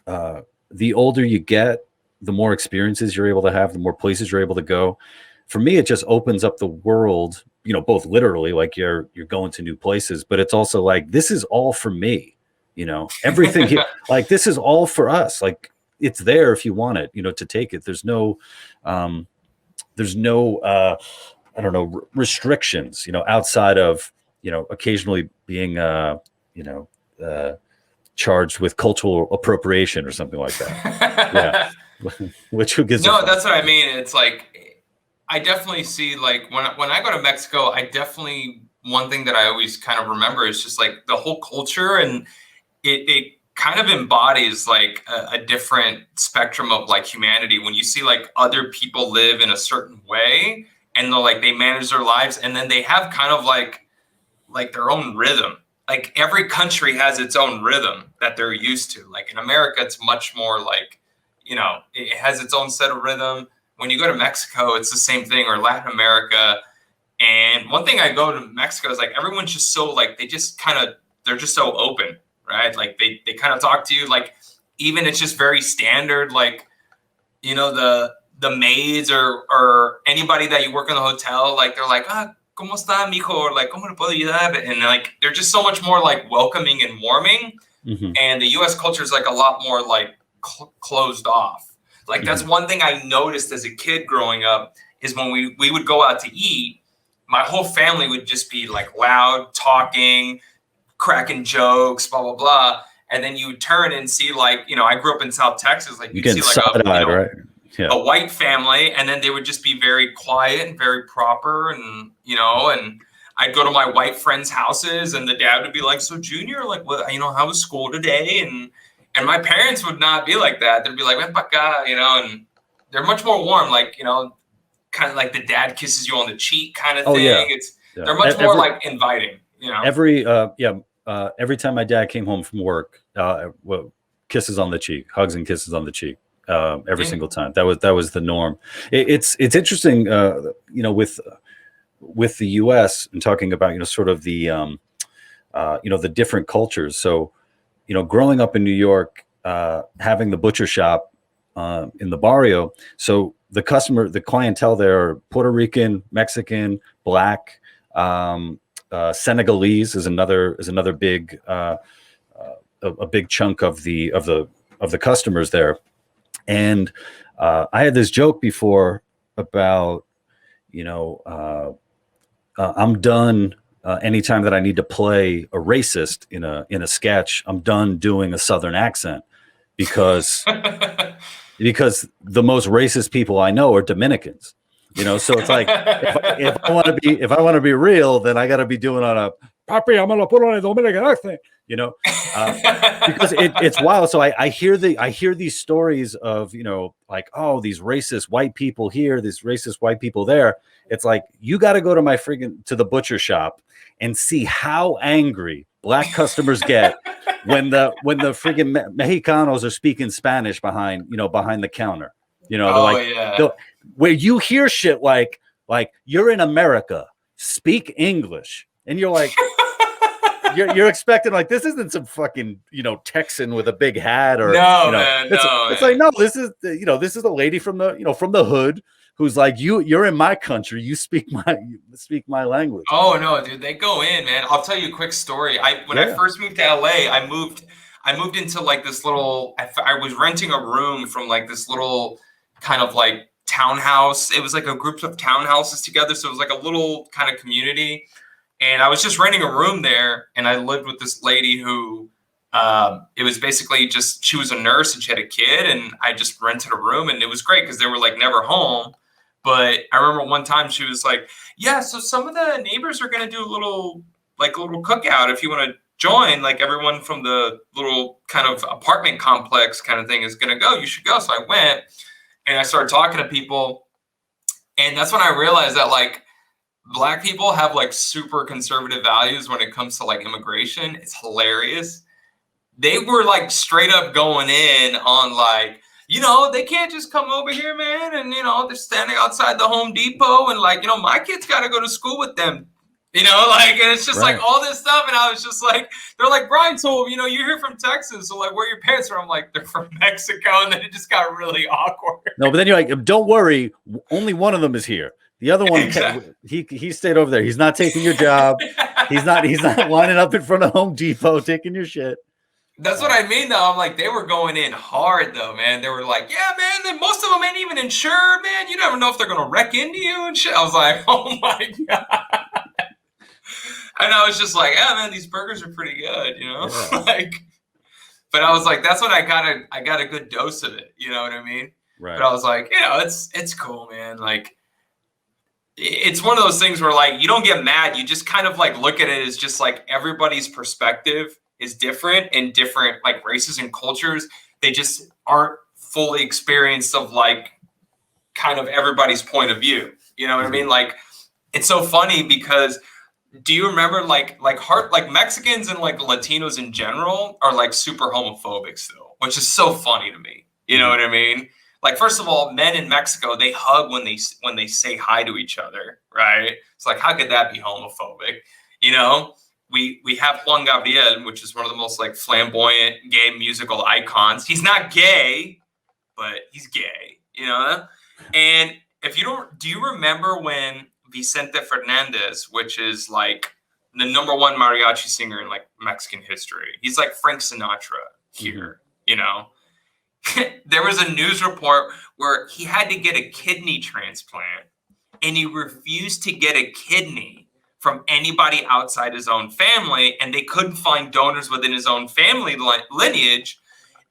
the older you get, the more experiences you're able to have, the more places you're able to go. For me, it just opens up the world, both literally, like you're going to new places, but it's also like, this is all for me, everything here, like this is all for us. Like it's there if you want it, to take it. There's no I don't know, restrictions, outside of, occasionally being, charged with cultural appropriation or something like that. Yeah. Which who gives No, that's what I mean. It's like, I definitely see, like, when I go to Mexico, one thing that I always kind of remember is just like the whole culture, and it kind of embodies like a different spectrum of like humanity. When you see like other people live in a certain way, and they manage their lives, and then they have kind of like their own rhythm. Like every country has its own rhythm that they're used to. Like in America, it's much more like, it has its own set of rhythm. When you go to Mexico, it's the same thing, or Latin America. And one thing I go to Mexico is like, everyone's just so like, they're just so open, right? Like they kind of talk to you, like, even it's just very standard. Like, the maids or anybody that you work in the hotel, like they're like, ¿cómo está, mijo? Or like, ¿cómo le puedo ayudar? And like, they're just so much more like welcoming and warming. Mm-hmm. And the US culture is like a lot more like closed off. Like that's one thing I noticed as a kid growing up is when we would go out to eat, my whole family would just be like loud, talking, cracking jokes, blah, blah, blah. And then you would turn and see like, I grew up in South Texas. Like you get side-eyed, right? a white family, and then they would just be very quiet and very proper, and and I'd go to my white friends' houses, and the dad would be like, "So Junior, like, what, how was school today?" And my parents would not be like that. They'd be like, "Ven pa acá," and they're much more warm, like, kind of like the dad kisses you on the cheek kind of thing. They're much more like inviting, Every time my dad came home from work, kisses on the cheek, hugs and kisses on the cheek, every single time. That was the norm. It's interesting, with the U.S. and talking about sort of the the different cultures. So growing up in New York, having the butcher shop in the barrio, so the clientele there are Puerto Rican, Mexican, Black, Senegalese is another big a big chunk of the customers there. And I had this joke before about I'm done anytime that I need to play a racist in a sketch. I'm done doing a Southern accent because the most racist people I know are Dominicans. So it's like if I want to be real, then I got to be doing on a papi, I'm gonna put on a Dominican accent, because it's wild. So I hear these stories of like, oh, these racist white people here, these racist white people there. It's like, you got to go to the butcher shop and see how angry Black customers get when the friggin' Mexicanos are speaking Spanish behind the counter. Where you hear shit like you're in America, speak English, and you're like, you're expecting like, this isn't some fucking Texan with a big hat or it's like, no, this is a lady from the hood who's like, you're in my country, you speak my language. Oh no, dude, they go in, man. I'll tell you a quick story. When I first moved to LA, I moved into like this little, I was renting a room from like this little kind of like townhouse. It was like a group of townhouses together, so it was like a little kind of community. And I was just renting a room there, and I lived with this lady who it was basically just, she was a nurse and she had a kid, and I just rented a room, and it was great because they were like never home. But I remember one time she was like, yeah, so some of the neighbors are going to do a little cookout if you want to join. Like, everyone from the little kind of apartment complex kind of thing is going to go. You should go. So I went and I started talking to people. And that's when I realized that like Black people have like super conservative values when it comes to like immigration. It's hilarious. They were like straight up going in on like, they can't just come over here, man. And, they're standing outside the Home Depot and like, my kids got to go to school with them, and it's just like all this stuff. And I was just like, they're like, Bryan, so, you're here from Texas. So like, where are your parents from? I'm like, they're from Mexico. And then it just got really awkward. No, but then you're like, don't worry. Only one of them is here. The other one, exactly. he stayed over there. He's not taking your job. He's not lining up in front of Home Depot, taking your shit. That's what I mean, though. I'm like, they were going in hard, though, man. They were like, yeah, man, then most of them ain't even insured, man. You never know if they're going to wreck into you and shit. I was like, oh, my God. And I was just like, yeah, man, these burgers are pretty good, Yeah. But I was like, that's when I got a good dose of it. You know what I mean? Right. But I was like, it's cool, man. Like, it's one of those things where, like, you don't get mad. You just kind of, like, look at it as just, like, everybody's perspective is different in different like races and cultures. They just aren't fully experienced of like kind of everybody's point of view. You know what I mean? Like, it's so funny because do you remember like Mexicans and like Latinos in general are like super homophobic still, which is so funny to me. You know what I mean? Like, first of all, men in Mexico, they hug when they say hi to each other, right? It's like, how could that be homophobic? We have Juan Gabriel, which is one of the most like flamboyant gay musical icons. He's not gay, but he's gay, And if you do you remember when Vicente Fernández, which is like the number one mariachi singer in like Mexican history, he's like Frank Sinatra here, There was a news report where he had to get a kidney transplant, and he refused to get a kidney from anybody outside his own family, and they couldn't find donors within his own family lineage.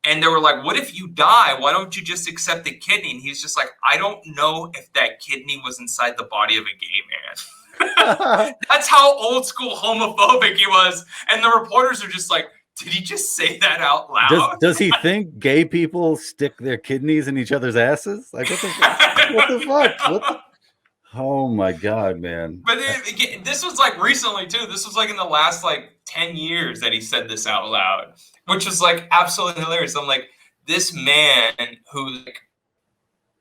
And they were like, what if you die? Why don't you just accept the kidney? And he's just like, I don't know if that kidney was inside the body of a gay man. That's how old school homophobic he was. And the reporters are just like, did he just say that out loud? Does he think gay people stick their kidneys in each other's asses? Like, what the fuck? Oh my God, man. But this was like recently too. This was like in the last like 10 years that he said this out loud, which was like absolutely hilarious. I'm like, this man who like,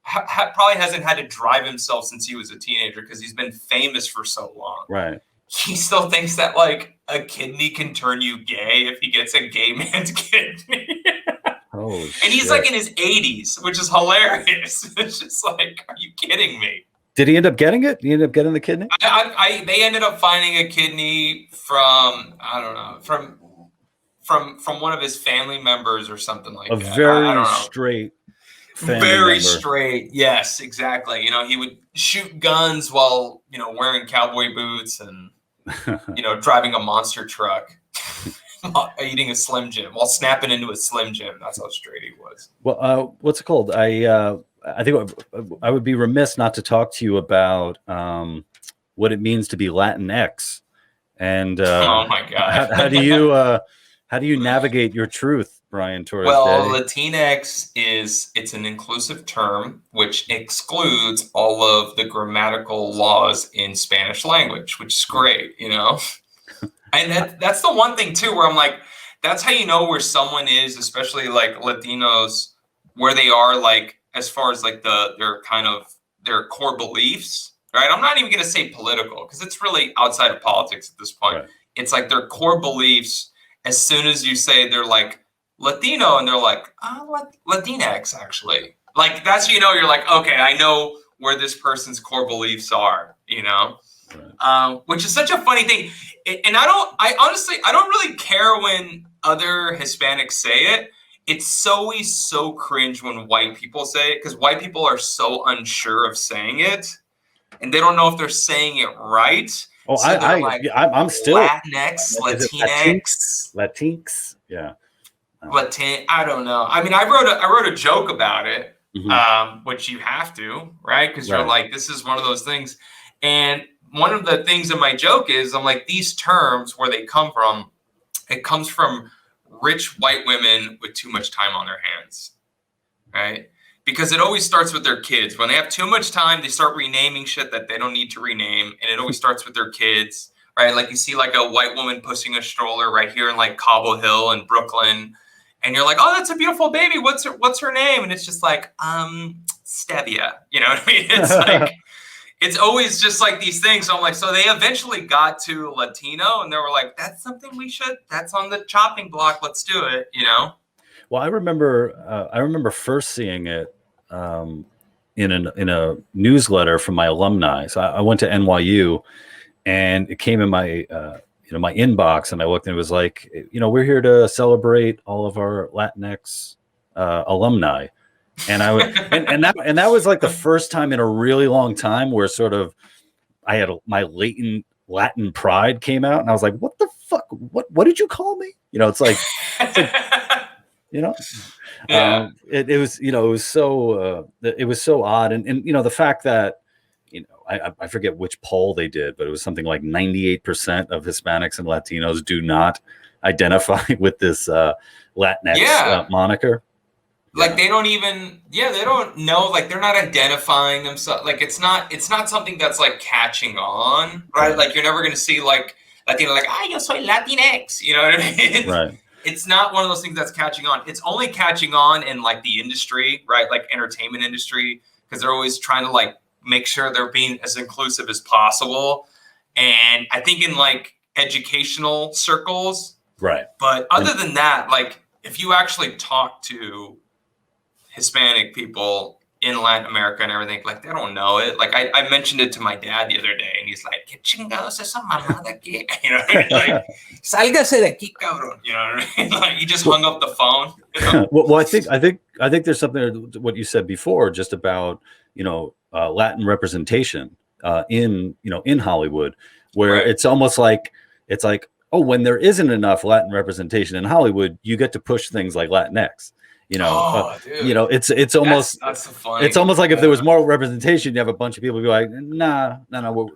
probably hasn't had to drive himself since he was a teenager because he's been famous for so long. Right. He still thinks that like a kidney can turn you gay if he gets a gay man's kidney. Oh, and he's like in his 80s, which is hilarious. It's just like, are you kidding me? Did he end up getting it? Did he end up getting the kidney? They ended up finding a kidney from, I don't know, from one of his family members or something like that. A very straight family Very member. straight. Yes, exactly. You know, he would shoot guns while, you know, wearing cowboy boots and, you know, driving a monster truck, eating a Slim Jim while snapping into a Slim Jim. That's how straight he was. Well, what's it called? I think I would be remiss not to talk to you about what it means to be Latinx, and oh my God, how do you navigate your truth, Bryan Torresdey? Well, Latinx it's an inclusive term which excludes all of the grammatical laws in Spanish language, which is great, you know. And that's the one thing too, where I'm like, that's how you know where someone is, especially like Latinos, where they are like, as far as like their core beliefs, right? I'm not even going to say political because it's really outside of politics at this point. Right. It's like their core beliefs. As soon as you say they're like Latino and they're like, oh, Latinx actually. Like that's, you know, you're like, okay, I know where this person's core beliefs are, you know, right. Which is such a funny thing. And I honestly don't really care when other Hispanics say it. It's always so cringe when white people say it because white people are so unsure of saying it and they don't know if they're saying it right. Oh, so I'm still Latinx, Latinx. Yeah. Latin. I don't know. I mean, I wrote a joke about it, which you have to, right? Because you're like, this is one of those things. And one of the things in my joke is I'm like, these terms, where they come from, it comes from rich white women with too much time on their hands, right? Because it always starts with their kids. When they have too much time, they start renaming shit that they don't need to rename. And it always starts with their kids, right? Like you see like a white woman pushing a stroller right here in like Cobble Hill in Brooklyn. And you're like, oh, that's a beautiful baby. What's her name? And it's just like, Stevia. You know what I mean? It's like, it's always just like these things. So I'm like, so they eventually got to Latino and they were like, that's something that's on the chopping block. Let's do it, you know? Well, I remember first seeing it in a newsletter from my alumni. So I went to NYU and it came in my, my inbox and I looked and it was like, we're here to celebrate all of our Latinx alumni. And that was like the first time in a really long time where sort of I had my latent Latin pride came out and I was like, what the fuck? What did you call me? It's like yeah. It was so odd. And the fact that, I forget which poll they did, but it was something like 98% of Hispanics and Latinos do not identify with this Latinx moniker. Like they don't know, like they're not identifying themselves. Like it's not something that's like catching on, right? Like you're never going to see like Latino, like, yo soy Latinx, you know what I mean? Right. It's not one of those things that's catching on. It's only catching on in like the industry, right? Like entertainment industry, because they're always trying to like make sure they're being as inclusive as possible. And I think in like educational circles, right. But other than that, like if you actually talk to Hispanic people in Latin America and everything, like they don't know it. Like I mentioned it to my dad the other day and he's like, ¿Qué chingados esa mamada aquí? You know what I mean? Like, sálgase de aquí, cabrón. You know what I mean? Like he just hung up the phone. You know? Well, I think there's something to what you said before, just about, Latin representation in Hollywood, where it's almost like, oh, when there isn't enough Latin representation in Hollywood, you get to push things like Latinx. It's almost that's the funny. It's almost like if there was more representation, you have a bunch of people who be like, nah,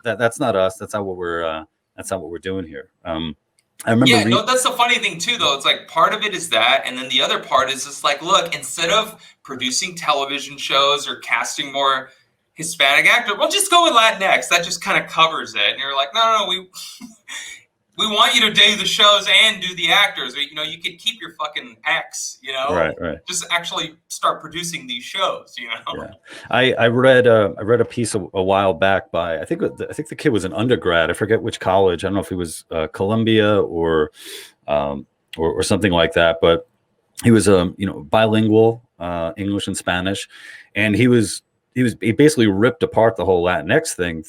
that's not us. That's not what we're doing here. I remember. Yeah, no, that's the funny thing too, though. It's like part of it is that, and then the other part is just like, look, instead of producing television shows or casting more Hispanic actors, we'll just go with Latinx. That just kind of covers it. And you're like, no, we want you to do the shows and do the actors. You could keep your fucking X. Right. Just actually start producing these shows. Yeah. I read a piece a while back by I think the kid was an undergrad. I forget which college. I don't know if he was Columbia or something like that. But he was bilingual, English and Spanish, and he basically ripped apart the whole Latinx thing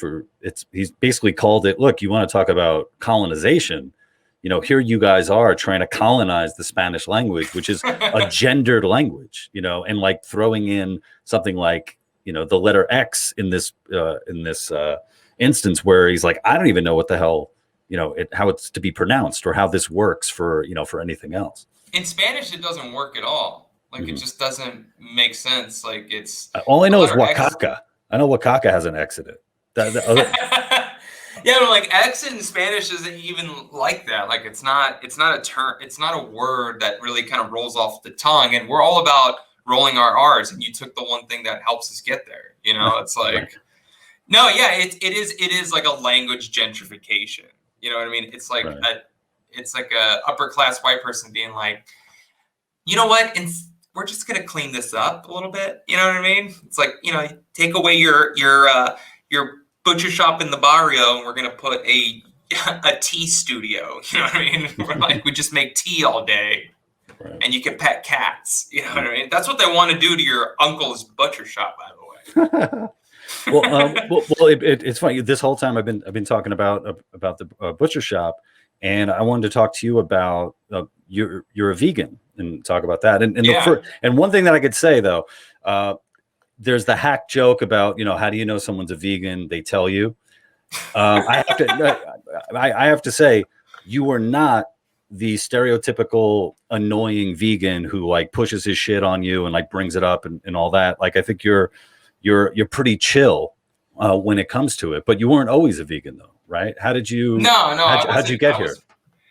he's basically called it, look, you want to talk about colonization, here you guys are trying to colonize the Spanish language, which is a gendered language, and like throwing in something like, the letter X in this instance where he's like, I don't even know what the hell, how it's to be pronounced or how this works for anything else. In Spanish, it doesn't work at all. Like, it just doesn't make sense. Like, it's... All I know is Oaxaca. I know Oaxaca has an X in it. Yeah, but like X in Spanish isn't even like that. Like, it's not a term. It's not a word that really kind of rolls off the tongue. And we're all about rolling our R's. And you took the one thing that helps us get there. It's like... Right. No, yeah, it is like a language gentrification. You know what I mean? It's like a upper class white person being like, you know what? We're just gonna clean this up a little bit. You know what I mean? It's like, take away your butcher shop in the barrio, and we're gonna put a tea studio. You know what I mean? We're like, we just make tea all day, and you can pet cats. You know what I mean? That's what they want to do to your uncle's butcher shop, by the way. It's funny. This whole time I've been talking about the butcher shop, and I wanted to talk to you about you're a vegan. And talk about that. And one thing that I could say though, there's the hack joke about, how do you know someone's a vegan? They tell you. I have to say, you are not the stereotypical annoying vegan who like pushes his shit on you and like brings it up and all that. Like, I think you're pretty chill when it comes to it. But you weren't always a vegan though, right? How did you? How'd you get here?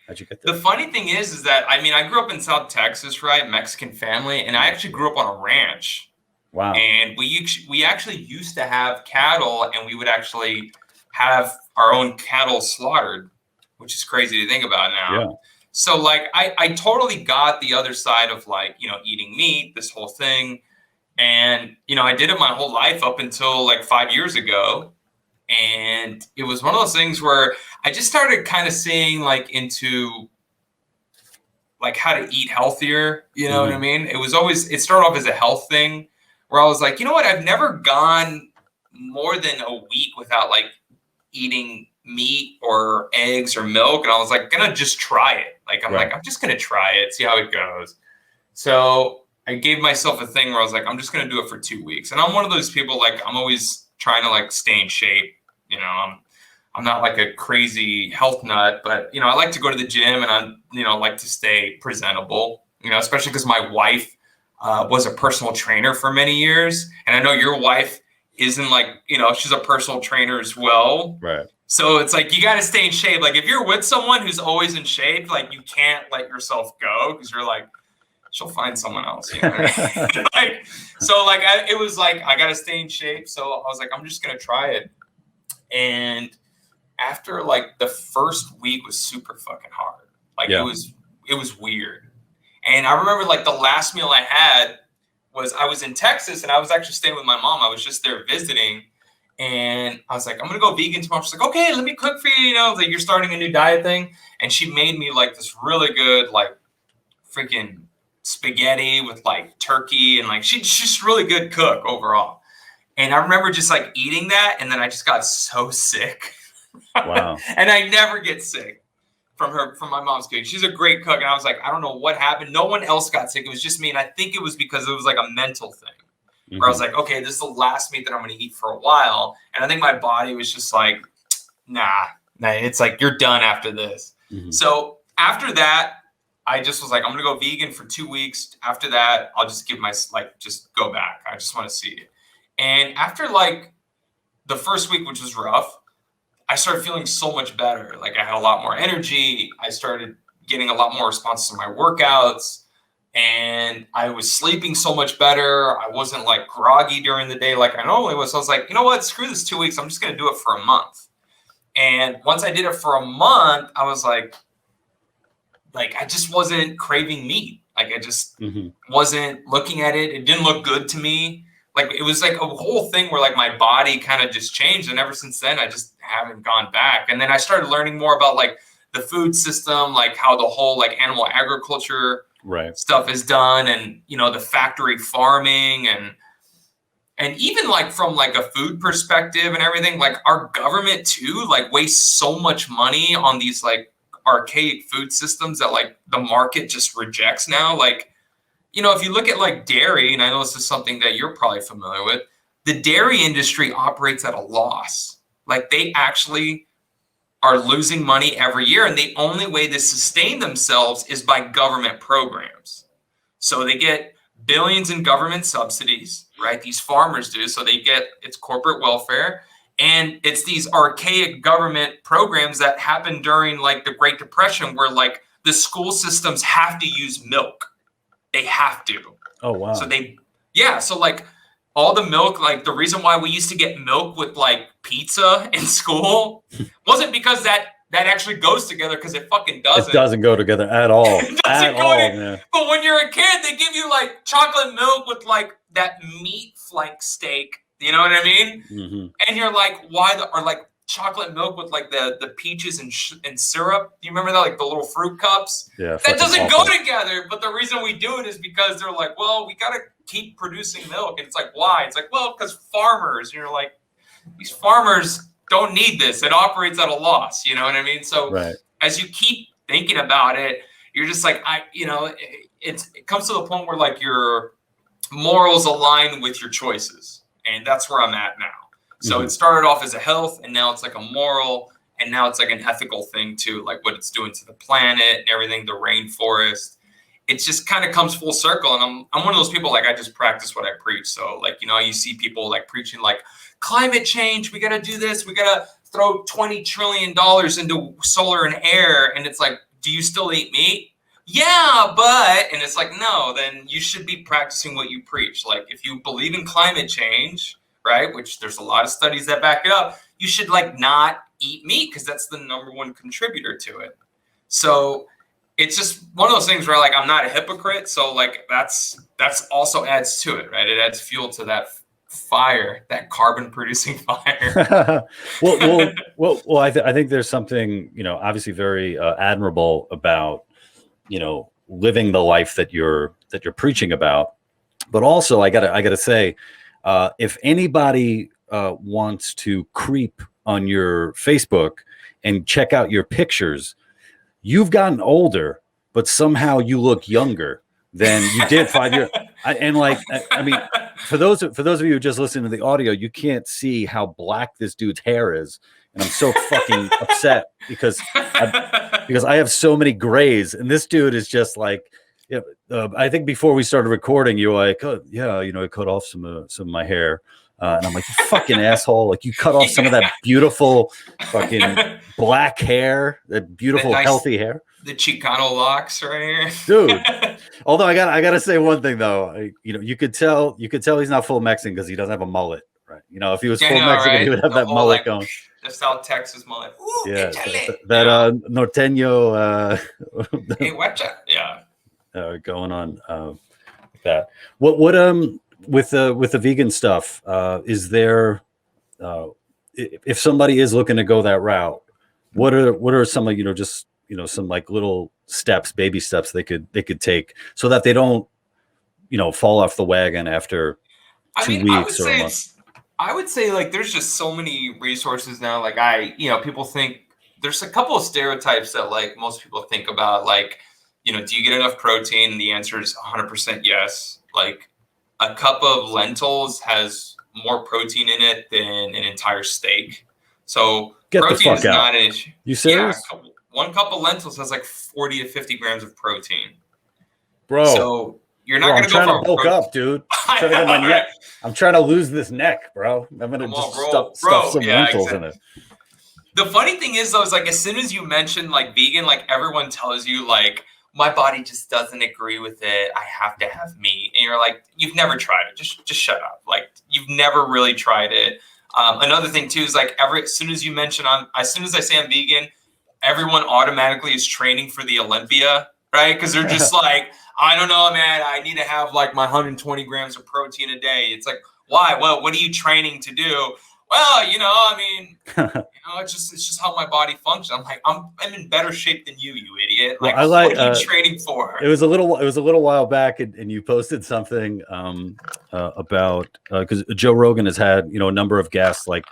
How'd you get there? The funny thing is that, I grew up in South Texas, right? Mexican family. And I actually grew up on a ranch. Wow. And we actually used to have cattle, and we would actually have our own cattle slaughtered, which is crazy to think about now. Yeah. So like, I totally got the other side of like, eating meat, this whole thing. And, I did it my whole life up until like 5 years ago. And it was one of those things where I just started kind of seeing like into like how to eat healthier. You know what I mean? It started off as a health thing where I was like, you know what? I've never gone more than a week without like eating meat or eggs or milk. And I was like, gonna just try it. Like, I'm just gonna try it, see how it goes. So I gave myself a thing where I was like, I'm just gonna do it for 2 weeks. And I'm one of those people, like, I'm always trying to like stay in shape. I'm not like a crazy health nut, but I like to go to the gym, and I like to stay presentable, especially because my wife was a personal trainer for many years. And I know your wife isn't like, she's a personal trainer as well. Right. So it's like, you got to stay in shape. Like, if you're with someone who's always in shape, like, you can't let yourself go, because you're like, she'll find someone else. It was like, I got to stay in shape. So I was like, I'm just going to try it. And after like the first week was super fucking hard. Like, it was weird. And I remember like the last meal I had was, I was in Texas, and I was actually staying with my mom. I was just there visiting, and I was like, I'm going to go vegan tomorrow. She's like, okay, let me cook for you. Like, you're starting a new diet thing. And she made me like this really good, like freaking spaghetti with like turkey, and like, she's just really good cook overall. And I remember just like eating that, and then I just got so sick. Wow. And I never get sick from my mom's cooking. She's a great cook. And I was like, I don't know what happened. No one else got sick. It was just me. And I think it was because it was like a mental thing where I was like, okay, this is the last meat that I'm going to eat for a while. And I think my body was just like, nah, it's like, you're done after this. So after that, I just was like, I'm gonna go vegan for 2 weeks. After that, I'll just give just go back. I just want to see it. And after like the first week, which was rough, I started feeling so much better. Like I had a lot more energy. I started getting a lot more responses to my workouts, and I was sleeping so much better. I wasn't like groggy during the day like I normally was. So I was like, you know what? Screw this 2 weeks. I'm just gonna do it for a month. And once I did it for a month, I was like I just wasn't craving meat. Like I just wasn't looking at it. It didn't look good to me. Like it was like a whole thing where like my body kind of just changed. And ever since then, I just haven't gone back. And then I started learning more about like the food system, like how the whole like animal agriculture stuff is done, and you know, the factory farming, and even like from like a food perspective and everything, like our government too, like wastes so much money on these like archaic food systems that like the market just rejects now. Like, you know, if you look at like dairy, and I know this is something that you're probably familiar with, the dairy industry operates at a loss. Like they actually are losing money every year, and the only way to sustain themselves is by government programs. So they get billions in government subsidies, right? These farmers do. So they get, it's corporate welfare. And it's these archaic government programs that happened during like the Great Depression, where like the school systems have to use milk. They have to. Oh, wow. So so like all the milk, like the reason why we used to get milk with like pizza in school wasn't because that actually goes together, because it fucking doesn't. It doesn't go together at all. It doesn't go together. But when you're a kid, they give you like chocolate milk with like that meat flank steak. You know what I mean? Mm-hmm. And you're like, or like chocolate milk with like the peaches and syrup. Do you remember that? Like the little fruit cups? Yeah. That doesn't go together. But the reason we do it is because they're like, well, we got to keep producing milk. And it's like, why? It's like, well, because farmers, and you're like, these farmers don't need this. It operates at a loss. You know what I mean? So as you keep thinking about it, you're just like, it comes to the point where like your morals align with your choices. And that's where I'm at now. So it started off as a health, and now it's like a moral, and now it's like an ethical thing too, like what it's doing to the planet and everything, the rainforest. It just kind of comes full circle. And I'm one of those people, like I just practice what I preach. So like, you know, you see people like preaching like climate change, we got to do this, we got to throw $20 trillion into solar and air. And it's like, do you still eat meat? Yeah, but, and it's like, no, then you should be practicing what you preach. Like if you believe in climate change, right, which there's a lot of studies that back it up, you should like not eat meat, because that's the number one contributor to it. So it's just one of those things where like, I'm not a hypocrite. So like, that's also adds to it, right? It adds fuel to that fire, that carbon producing fire. well, I think there's something, you know, obviously very admirable about, you know, living the life that you're preaching about. But also I gotta say, if anybody wants to creep on your Facebook and check out your pictures, you've gotten older, but somehow you look younger than you did 5 years. I mean, for those of you who just listen to the audio, you can't see how black this dude's hair is. And I'm so fucking upset because I have so many grays, and this dude is just like, I think before we started recording, you were like, oh, yeah, you know, I cut off some of my hair. And I'm like, you fucking asshole. Like you cut off some of that beautiful fucking black hair, that beautiful, nice, healthy hair. The Chicano locks right here. Dude. Although I gotta say one thing though, you could tell he's not full Mexican because he doesn't have a mullet. Right. You know, if he was full Mexican, right? He would have that mullet going. The South Texas mullet. Ooh, yeah. That norteño hey, watcha. Yeah. Going on like that. What with the vegan stuff, is there if somebody is looking to go that route, what are some of, just some like little steps, baby steps they could take so that they don't fall off the wagon after 2 weeks or a month? I would say like there's just so many resources now. Like people think there's a couple of stereotypes that like most people think about, like, do you get enough protein? The answer is 100% yes. Like a cup of lentils has more protein in it than an entire steak. So get protein the fuck is out. Not an issue. You serious? Yeah, one cup of lentils has like 40 to 50 grams of protein. Bro. So you're not going to go I'm trying to bulk up, dude. I'm trying to get my neck. I'm trying to lose this neck, bro. I'm going to just stuff some lentils in it. The funny thing is, though, is like as soon as you mention like vegan, like everyone tells you like my body just doesn't agree with it. I have to have meat, and you're like, you've never tried it. Just shut up. Like you've never really tried it. Another thing too is like as soon as you mention as soon as I say I'm vegan, everyone automatically is training for the Olympia, right? Because they're just like, I don't know, man. I need to have like my 120 grams of protein a day. It's like, why? Well, what are you training to do? Well, I mean, it's just how my body functions. I'm like, I'm in better shape than you idiot. Like, what are you training for? It was a little while back, and you posted something about because Joe Rogan has had a number of guests, like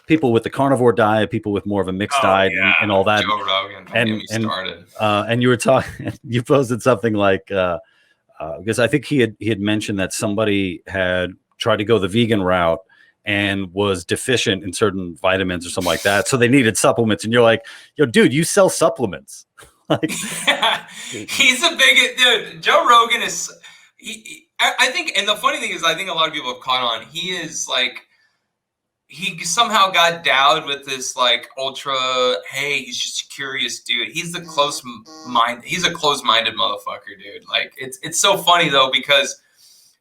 people with the carnivore diet, people with more of a mixed diet, and all that. Joe Rogan, don't get me started. And you were talking, you posted something like because I think he had mentioned that somebody had tried to go the vegan route and was deficient in certain vitamins or something like that. So they needed supplements. And you're like, yo, dude, you sell supplements. Like, he's a big dude. Joe Rogan is, I think, and the funny thing is, I think a lot of people have caught on. He is like, he somehow got doused with this like ultra, hey, he's just a curious dude. He's a close-minded motherfucker, dude. Like, it's so funny though, because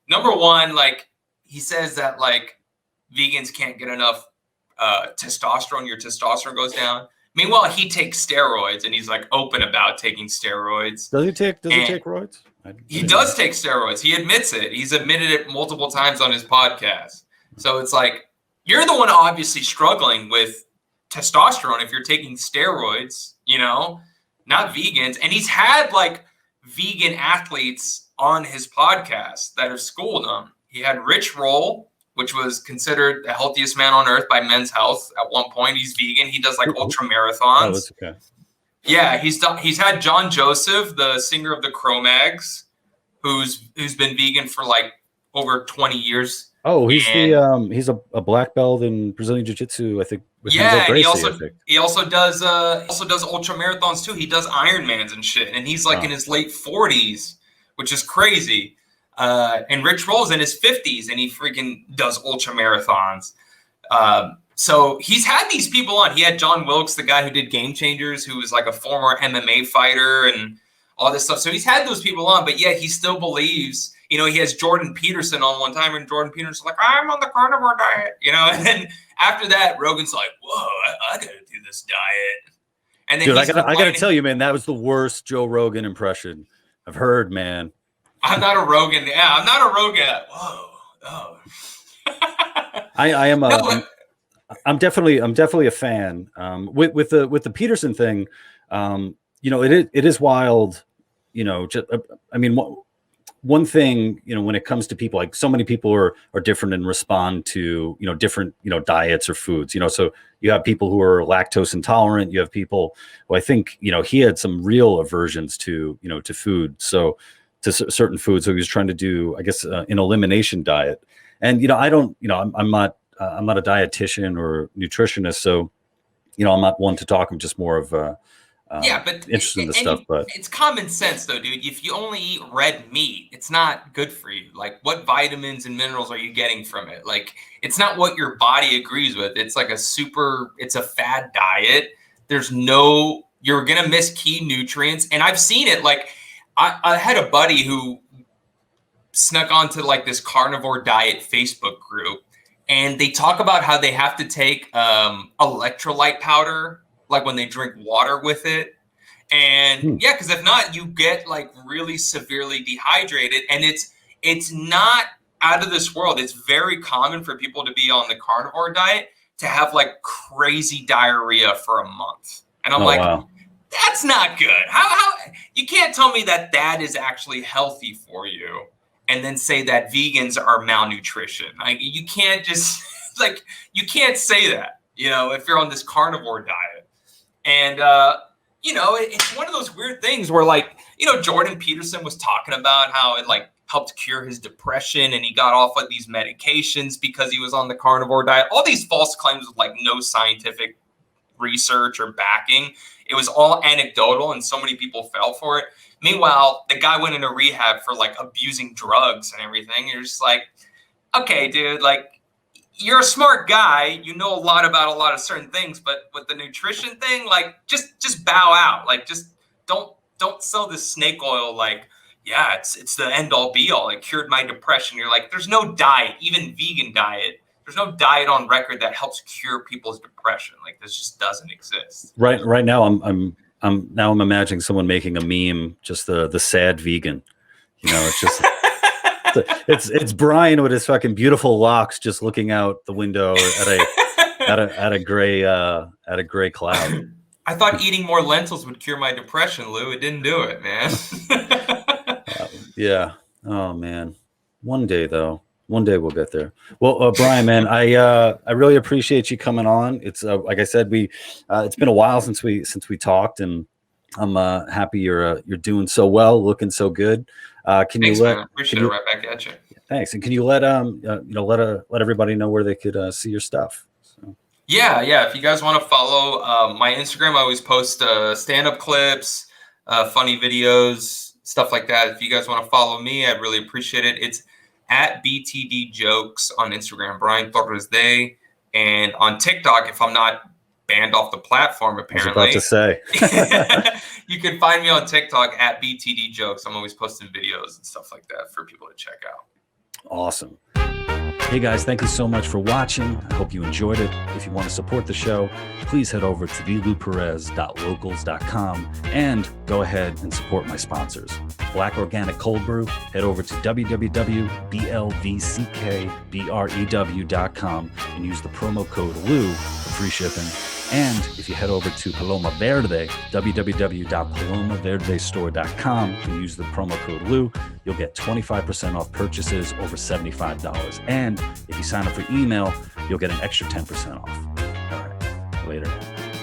number one, like, he says that like, vegans can't get enough testosterone. Your testosterone goes down. Meanwhile, he takes steroids, and he's like open about taking steroids. Does he take steroids? He does take steroids. He admits it. He's admitted it multiple times on his podcast. So it's like you're the one obviously struggling with testosterone if you're taking steroids. Not vegans. And he's had like vegan athletes on his podcast that have schooled him. He had Rich Roll, which was considered the healthiest man on earth by Men's Health at one point. He's vegan. He does like ultra marathons. Oh, that's okay. Yeah, he's had John Joseph, the singer of the Cro-Mags, who's been vegan for like over 20 years. Oh, he's a black belt in Brazilian Jiu-Jitsu, I think. Yeah, and he also does ultra marathons too. He does Ironmans and shit, and he's like in his late 40s, which is crazy. And Rich Roll's in his 50s, and he freaking does ultra marathons. So he's had these people on. He had John Wilkes, the guy who did Game Changers, who was like a former MMA fighter and all this stuff. So he's had those people on, but yet he still believes, he has Jordan Peterson on one time, and Jordan Peterson's like, I'm on the carnivore diet, and then after that, Rogan's like, whoa, I got to do this diet. And then dude, I gotta tell you, man, that was the worst Joe Rogan impression I've heard, man. I'm not a Rogan. Yeah, I'm not a Rogan. Whoa. Oh. I am I'm definitely a fan. With the Peterson thing, it is wild. One thing, when it comes to people, like so many people are different and respond to, different, diets or foods, so you have people who are lactose intolerant. You have people who I think, he had some real aversions to, to food. So to certain foods. So he was trying to do, I guess, an elimination diet. And, I don't, I'm not a dietitian or nutritionist. So, I'm not one to talk. I'm just more of but interested in the stuff. But it's common sense though, dude. If you only eat red meat, it's not good for you. Like, what vitamins and minerals are you getting from it? Like, it's not what your body agrees with. It's like it's a fad diet. You're going to miss key nutrients. And I've seen it. Like, I had a buddy who snuck onto like this carnivore diet Facebook group, and they talk about how they have to take electrolyte powder, like when they drink water with it. And yeah, because if not, you get like really severely dehydrated, and it's not out of this world. It's very common for people to be on the carnivore diet to have like crazy diarrhea for a month. And I'm wow. That's not good. How you can't tell me that is actually healthy for you and then say that vegans are malnutrition. Like, you can't just you can't say that, if you're on this carnivore diet. And it's one of those weird things where like, Jordan Peterson was talking about how it like helped cure his depression, and he got off of these medications because he was on the carnivore diet. All these false claims with like no scientific research or backing. it was all anecdotal and so many people fell for it. Meanwhile, the guy went into rehab for like abusing drugs and everything. You're just like, okay, dude, like you're a smart guy. You know a lot about a lot of certain things, but with the nutrition thing, like just bow out. Like just don't sell this snake oil like, yeah, it's the end all be all. It cured my depression. You're like, there's no diet, even vegan diet. There's no diet on record that helps cure people's depression. Like this just doesn't exist. Right now, I'm imagining someone making a meme, just the sad vegan. You know, it's just it's Bryan with his fucking beautiful locks, just looking out the window at a gray cloud. I thought eating more lentils would cure my depression, Lou. It didn't do it, man. Yeah. Oh man. One day though. One day we'll get there. Well, Bryan, man, I really appreciate you coming on. It's like I said, it's been a while since we talked, and I'm happy you're doing so well, looking so good. Thanks, man. Appreciate it. Right back at you. Thanks. And can you let let everybody know where they could see your stuff? So. Yeah. If you guys want to follow my Instagram, I always post stand-up clips, funny videos, stuff like that. If you guys want to follow me, I'd really appreciate it. It's at BTD Jokes on Instagram, Bryan Torresdey, and on TikTok, if I'm not banned off the platform, apparently. I was about to say. You can find me on TikTok at BTD Jokes. I'm always posting videos and stuff like that for people to check out. Awesome. Hey guys, thank you so much for watching. I hope you enjoyed it. If you want to support the show, please head over to thelouperez.locals.com and go ahead and support my sponsors. Black Organic Cold Brew, head over to www.blvckbrew.com and use the promo code LOU for free shipping. And if you head over to Paloma Verde, www.palomaverdestore.com and use the promo code LOU, you'll get 25% off purchases over $75. And if you sign up for email, you'll get an extra 10% off. All right, later.